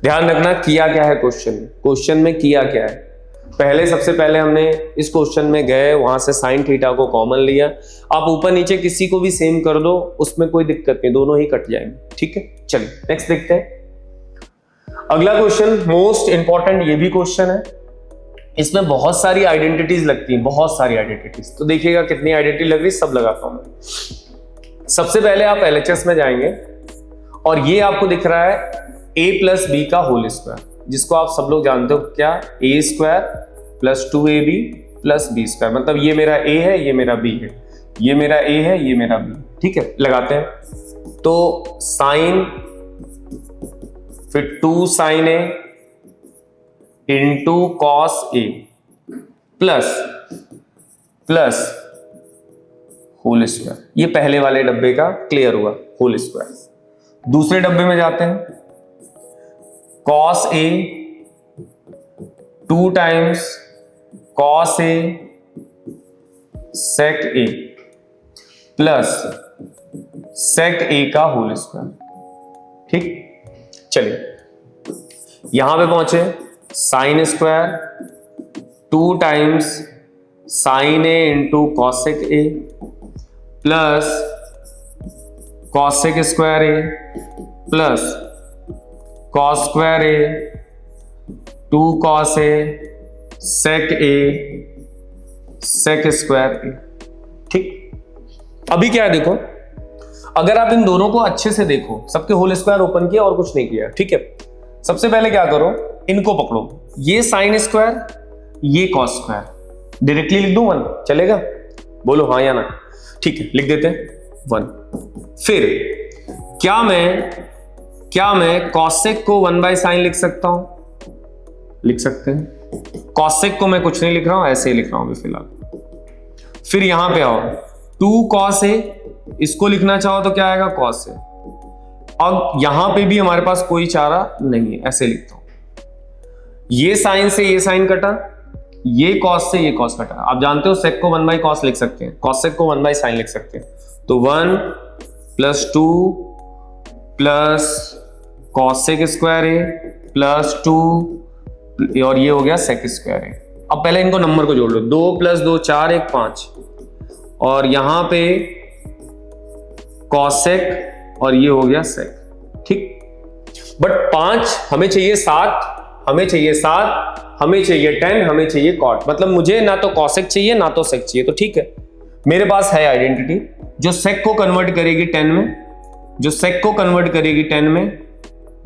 S1: ध्यान रखना किया क्या है क्वेश्चन में, क्वेश्चन में किया क्या है। पहले सबसे पहले हमने इस क्वेश्चन में गए, वहां से साइन थीटा को कॉमन लिया। आप ऊपर नीचे किसी को भी सेम कर दो, उसमें कोई दिक्कत नहीं, दोनों ही कट जाएंगे। ठीक है, चलिए नेक्स्ट देखते हैं। अगला क्वेश्चन मोस्ट इंपॉर्टेंट, ये भी क्वेश्चन है, इसमें बहुत सारी आइडेंटिटीज लगती हैं, बहुत सारी आइडेंटिटीज। तो देखिएगा कितनी आइडेंटिटी लग रही, सब लगाता हूं मैं। सबसे पहले आप LHS में जाएंगे और ये आपको दिख रहा है a प्लस बी का होल स्क्वायर, जिसको आप सब लोग जानते हो क्या, a square plus 2ab plus B square. मतलब ये मेरा a है, ये मेरा b है, ये मेरा a है, ये मेरा b। ठीक है, लगाते हैं। तो साइन, फिर 2 sin a into cos a plus plus whole square. ये पहले वाले डब्बे का क्लियर हुआ, होल स्क्वायर। दूसरे डब्बे में जाते हैं, cos a 2 times cos a sec a plus sec a का होल स्क्वायर। ठीक, चलिए यहां पे पहुंचे sine square 2 times sine A into cosec A plus cosec square A plus cos square A 2 cos A sec A sec square A. ठीक, अभी क्या है देखो, अगर आप इन दोनों को अच्छे से देखो, सबके होल स्क्वायर ओपन किया और कुछ नहीं किया, ठीक है। सबसे पहले क्या करो, इनको पकड़ो, ये साइन स्क्वायर ये कॉस स्क्वायर, डायरेक्टली लिख दूं 1, चलेगा? बोलो हाँ या ना। ठीक है, लिख देते हैं 1। फिर क्या मैं कॉसेक को 1/sin लिख सकता हूं? लिख सकते हैं। कॉसेक को मैं कुछ नहीं लिख रहा हूं, ऐसे ही लिख रहा हूं अभी फिलहाल। फिर यहां पे आओ, 2 cos a, इसको लिखना चाहो तो क्या आएगा cos a। अब यहां पे भी हमारे पास कोई चारा नहीं है, ऐसे लिखता हूं, ये साइन से ये साइन कटा, ये cos से ये cos कटा। आप जानते हो sec को 1/cos लिख सकते हैं, cosec को 1/sin लिख सकते हैं। तो 1 + 2 plus cosec square A plus 2 और ये हो गया sec स्क्वायर ए। अब पहले इनको नंबर को जोड़ लो, 2 + 2 4 1 5 और यहां पे cosec और ये हो गया sec। ठीक, बट 5 हमें चाहिए 7, हमें चाहिए 7, हमें चाहिए 10, हमें चाहिए cot, मतलब मुझे ना तो cosec चाहिए ना तो sec चाहिए। तो ठीक है, मेरे पास है आइडेंटिटी जो sec को कन्वर्ट करेगी 10 में, जो sec को कन्वर्ट करेगी 10 में,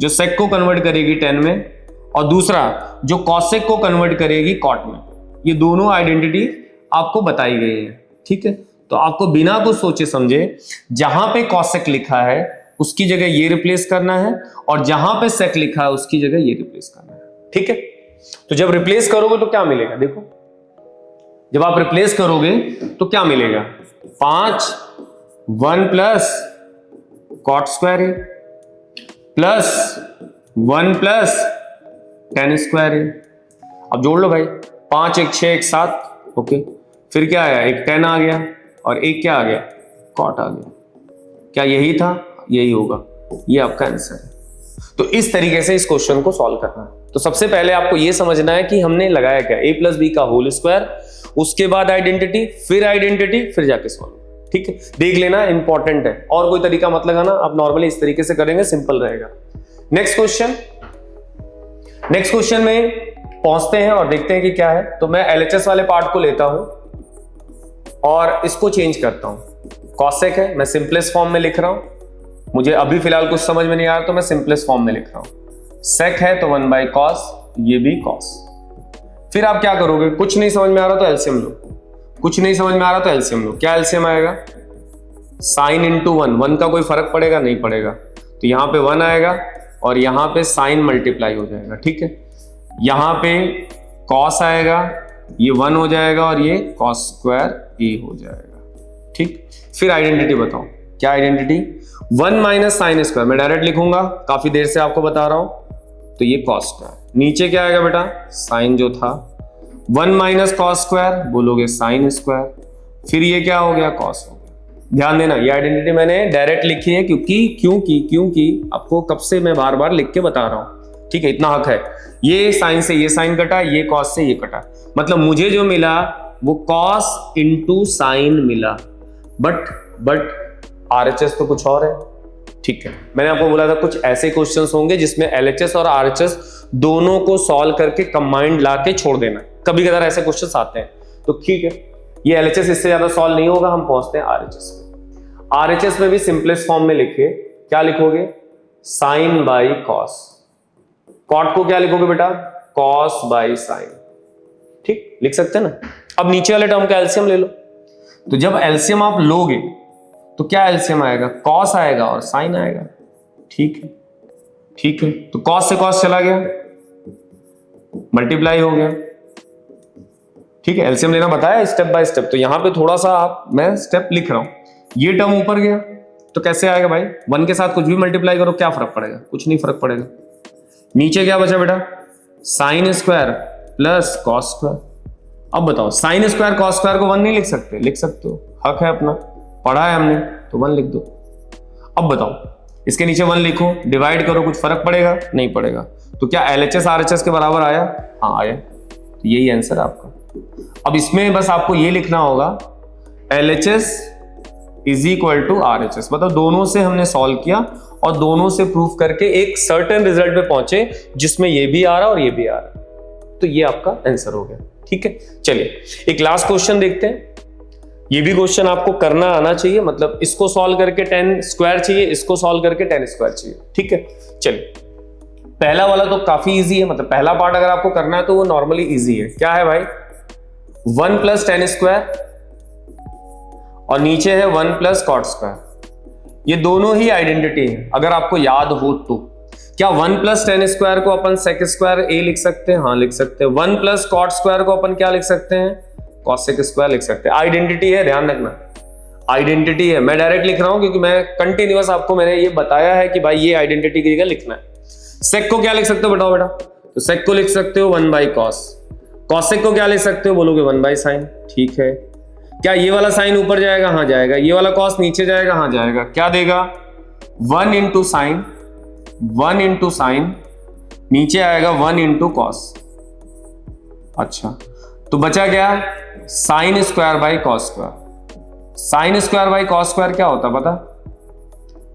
S1: जो sec को कन्वर्ट करेगी 10 में, और दूसरा जो cosec को कन्वर्ट करेगी cot में। ये दोनों आइडेंटिटी आपको बताई गई है, ठीक है। तो आपको बिना कुछ सोचे समझे जहां पे cosec लिखा है उसकी जगह ये रिप्लेस करना है, और जहां पे sec लिखा है उसकी जगह ये रिप्लेस करना है, ठीक है। तो जब रिप्लेस करोगे तो क्या मिलेगा, देखो जब आप रिप्लेस करोगे तो क्या मिलेगा, 5 1 plus cot square A plus 1 plus tan square ए। अब जोड़ लो भाई, 5 1 6 1 7, ओके। फिर क्या आया, एक tan आ गया और एक क्या आ गया, cot आ गया। क्या यही था? यही होगा, ये आपका आंसर है। तो इस तरीके से इस क्वेश्चन को सॉल्व करना है। तो सबसे पहले आपको ये समझना है कि हमने लगाया क्या, a + b का होल स्क्वायर, उसके बाद आइडेंटिटी, फिर जाके सॉल्व, ठीक है। देख लेना, इंपॉर्टेंट है, और कोई तरीका मत लगाना, आप नॉर्मली इस तरीके से करेंगे, सिंपल रहेगा। नेक्स्ट क्वेश्चन में पहुंचते हैं और देखते हैं कि क्या है। तो मैं LHS वाले पार्ट को लेता हूं और इसको चेंज करता हूं। cosec है, मैं सिंपलेस्ट फॉर्म में लिख रहा हूं, मुझे अभी फिलहाल कुछ समझ में नहीं आ रहा तो मैं सिंपलेस्ट फॉर्म में लिख रहा हूं। sec है तो 1/cos, ये भी cos। फिर आप क्या करोगे, कुछ नहीं समझ में आ रहा तो एलसीएम लो, कुछ नहीं समझ में आ रहा तो एलसीएम लो। क्या एलसीएम आएगा, sin × 1, 1 का कोई फर्क पड़ेगा नहीं पड़ेगा, तो यहां पे 1 आएगा और यहां पे sin मल्टीप्लाई हो जाएगा, ठीक है। यहां पे cos आएगा, ये 1 हो जाएगा और ये cos स्क्वायर a हो जाएगा, ठीक। फिर आइडेंटिटी बताओ, क्या आइडेंटिटी, 1 - sin स्क्वायर, मैं डायरेक्ट लिखूंगा, काफी देर से आपको बता रहा हूं, तो ये cos स्क्वायर। नीचे क्या आएगा बेटा, sin जो था, 1 - cos स्क्वायर, बोलोगे sin स्क्वायर, फिर ये क्या हो गया, cos हो गया। ध्यान देना, ये आइडेंटिटी मैंने डायरेक्ट लिखी है क्योंकि आपको कब से मैं बार बार लिख के बता रहा हूं, ठीक है, इतना हक है। ये साइन से ये साइन कटा, ये कॉस से ये कटा, मतलब मुझे जो मिला वो कॉस इंटू साइन मिला, बट RHS तो कुछ और है, ठीक है। मैंने आपको बोला था कुछ ऐसे क्वेश्चंस होंगे जिसमें LHS और RHS दोनों को सॉल्व करके कंबाइंड ला के छोड़ देना, कभी कभार ऐसे क्वेश्चंस आते हैं, तो ठीक है। ये LHS इससे ज्यादा सॉल्व नहीं होगा, हम पहुंचते हैं RHS में। RHS में भी सिंपलेस्ट फॉर्म में लिखिए, क्या लिखोगे, साइन बाई कॉस। कॉट को क्या लिखोगे बेटा, कॉस बाई साइन, ठीक, लिख सकते हैं ना। अब नीचे वाले टर्म का एलसीएम ले लो, तो जब एलसीएम आप लोगे तो क्या एलसीएम आएगा, कॉस आएगा और साइन आएगा, ठीक है। तो कॉस से कॉस चला गया, मल्टीप्लाई हो गया, ठीक है। एलसीएम लेना बताया स्टेप बाय स्टेप, तो यहां पे थोड़ा सा मैं स्टेप लिख रहा हूं। ये टर्म ऊपर गया तो कैसे आएगा भाई, 1 के साथ कुछ भी मल्टीप्लाई करो, क्या फर्क पड़ेगा, कुछ नहीं फर्क पड़ेगा। नीचे क्या बचा बेटा, sine square plus cos square. अब बताओ, साइन स्क्वायर कॉस स्क्वायर को 1 नहीं लिख सकते, लिख सकते हो, हक है अपना, पढ़ा है हमने, तो 1 लिख दो। अब बताओ, इसके नीचे 1 लिखो, डिवाइड करो, कुछ फर्क पड़ेगा नहीं पड़ेगा, तो क्या LHS RHS के बराबर आया? हाँ आया, तो यही आंसर आपका। अब इसमें बस आपको ये लिखना होगा LHS is equal to RHS, मतलब दोनों से हमने सॉल्व किया और दोनों से प्रूफ करके एक सर्टेन रिजल्ट पे पहुंचे जिसमें ये भी आ रहा और ये भी आ रहा, तो ये आपका आंसर हो गया। ठीक है, चलिए एक लास्ट क्वेश्चन देखते हैं। ये भी क्वेश्चन आपको करना आना चाहिए, मतलब इसको सॉल्व करके 10 स्क्वायर चाहिए, इसको सॉल्व करके 10 स्क्वायर चाहिए। ठीक है, चलिए पहला वाला तो काफी इजी है, मतलब पहला पार्ट अगर आपको करना है तो वो नॉर्मली इजी है। क्या है भाई? 1 प्लस 10 स्क्वायर और नीचे है 1 प्लस कॉट स्क्वायर। ये दोनों ही आइडेंटिटी है अगर आपको याद हो तो। क्या 1 प्लस 10 स्क्वायर को अपन सेक स्क्वायर ए लिख सकते हैं? हाँ लिख सकते हैं। 1 प्लस कॉट स्क्वायर को अपन क्या लिख सकते हैं? कॉसेक स्क्वायर लिख सकते हैं। आइडेंटिटी है, ध्यान रखना आइडेंटिटी है। मैं डायरेक्ट लिख रहा हूं क्योंकि मैं कंटिन्यूअस आपको मैंने ये बताया है कि भाई ये आइडेंटिटी की जगह लिखना है। सेक को क्या लिख सकते हो बताओ बेटा? तो सेक को लिख सकते हो 1 बाई कॉस। कॉसेक को क्या लिख सकते हो? बोलोगे 1 बाई साइन। ठीक है, क्या ये वाला साइन ऊपर जाएगा? हाँ जाएगा। ये वाला कॉस नीचे जाएगा? हाँ जाएगा। क्या देगा? 1 इंटू साइन, 1 इंटू साइन, नीचे आएगा 1 इंटू कॉस। अच्छा, तो बचा क्या? Sine square by cos square. Sine square by cos square क्या होता है पता?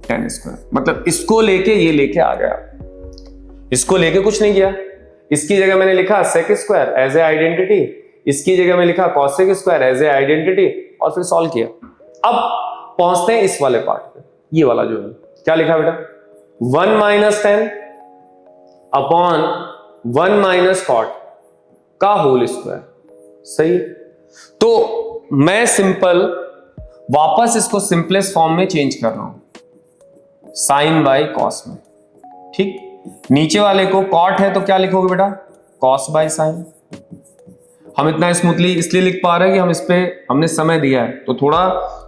S1: 10 स्क्वायर। मतलब इसको लेके ये लेके आ गया, इसको लेके कुछ नहीं किया। इसकी जगह मैंने लिखा sec square as a identity, इसकी जगह में लिखा cosec square as a identity और फिर सॉल्व किया। अब पहुंचते हैं इस वाले पार्ट पे। ये वाला जो है क्या लिखा बेटा? 1 माइनस 10 अपॉन 1 माइनस कॉट का होल स्क्वायर। सही, तो मैं सिंपल वापस इसको सिंपलेस्ट फॉर्म में चेंज कर रहा हूं, साइन बाई कॉस में। ठीक, नीचे वाले को कॉट है तो क्या लिखोगे बेटा? Cos by sign. हम इतना स्मूथली इसलिए लिख पा रहे हैं कि हम इस पे हमने समय दिया है, तो थोड़ा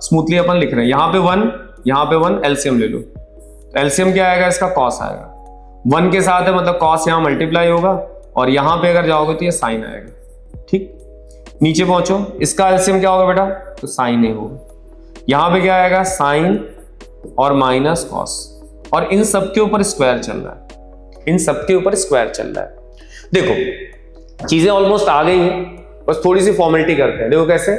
S1: स्मूथली अपन लिख रहे हैं। यहां पे 1, यहां पे 1, एलसीएम ले लो। तो एलसीएम क्या आएगा? इसका कॉस आएगा। 1 के साथ है मतलब कॉस यहां मल्टीप्लाई होगा और यहां पे अगर जाओगे तो ये साइन आएगा। ठीक, नीचे पहुंचो, इसका एलसीएम क्या होगा बेटा? तो साइन ए होगा। यहां पे क्या आएगा? साइन और माइनस कॉस, और इन सब के ऊपर स्क्वायर चल रहा है, इन सब के ऊपर स्क्वायर चल रहा है। देखो चीजें ऑलमोस्ट आ गई हैं, बस थोड़ी सी फॉर्मेलिटी करते हैं। देखो कैसे,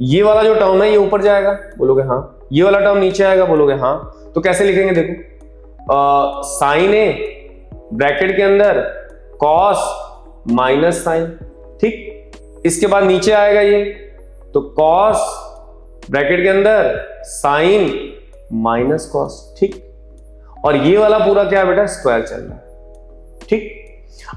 S1: ये वाला जो टर्म है ये ऊपर जाएगा, बोलोगे हाँ। ये वाला टर्म नीचे आएगा, बोलोगे हाँ। तो कैसे लिखेंगे? देखो साइन ए ब्रैकेट के अंदर कॉस माइनस साइन। ठीक, इसके बाद नीचे आएगा ये, तो कॉस ब्रैकेट के अंदर साइन माइनस कॉस। ठीक, और ये वाला पूरा क्या बेटा? स्क्वायर चल रहा है। ठीक,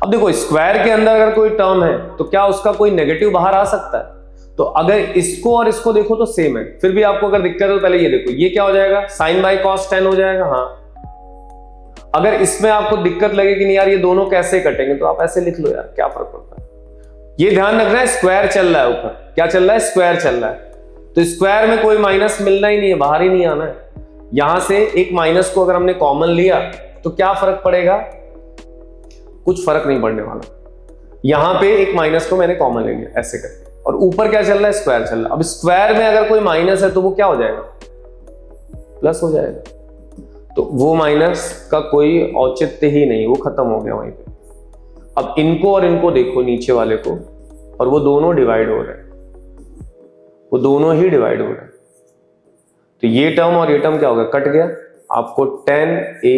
S1: अब देखो स्क्वायर के अंदर अगर कोई टर्म है तो क्या उसका कोई नेगेटिव बाहर आ सकता है? तो अगर इसको और इसको देखो तो सेम है, फिर भी आपको अगर दिक्कत है तो पहले ये देखो, ये क्या हो जाएगा? साइन बाई कॉस 10 हो जाएगा। हाँ, अगर इसमें आपको दिक्कत लगे कि नहीं यार ये दोनों कैसे कटेंगे, तो आप ऐसे लिख लो यार, क्या फर्क पड़ता है। ये ध्यान रखना है, स्क्वायर चल रहा है ऊपर। क्या चल रहा है? स्क्वायर चल रहा है, तो स्क्वायर में कोई माइनस मिलना ही नहीं है, बाहर ही नहीं आना है। यहां से एक माइनस को अगर हमने कॉमन लिया तो क्या फर्क पड़ेगा? कुछ फर्क नहीं पड़ने वाला। यहां पे एक माइनस को मैंने कॉमन ले लिया ऐसे करके, और ऊपर क्या चल रहा है? स्क्वायर चल रहा है। अब स्क्वायर में अगर कोई माइनस है तो वो क्या हो जाएगा? प्लस हो जाएगा। तो वो माइनस का कोई औचित्य ही नहीं, वो खत्म हो गया वहीं पे। अब इनको और इनको देखो, नीचे वाले को, और वो दोनों डिवाइड हो रहे हैं, वो दोनों ही डिवाइड हो रहे हैं। तो ये टर्म और ये टर्म क्या हो गया? कट गया। आपको 10a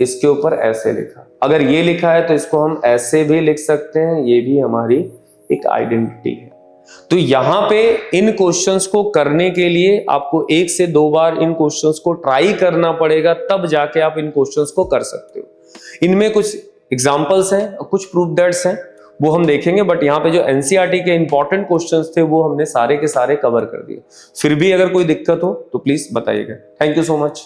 S1: इसके ऊपर ऐसे लिखा। अगर ये लिखा है तो इसको हम ऐसे भी लिख सकते हैं, ये भी हमारी एक आइडेंटिटी है। तो यहां पे इन क्वेश्चंस को करने के लिए आपको 1 से 2 बार इन क्वेश्चंस को ट्राई करना पड़ेगा, तब जाके आप इन क्वेश्चंस को कर सकते हो। इनमें कुछ एग्जांपल्स हैं और कुछ प्रूफ दैट्स हैं, वो हम देखेंगे, बट यहाँ पे जो एनसीईआरटी के इंपॉर्टेंट क्वेश्चंस थे वो हमने सारे के सारे कवर कर दिए। फिर भी अगर कोई दिक्कत हो तो प्लीज बताइएगा। Thank you so much.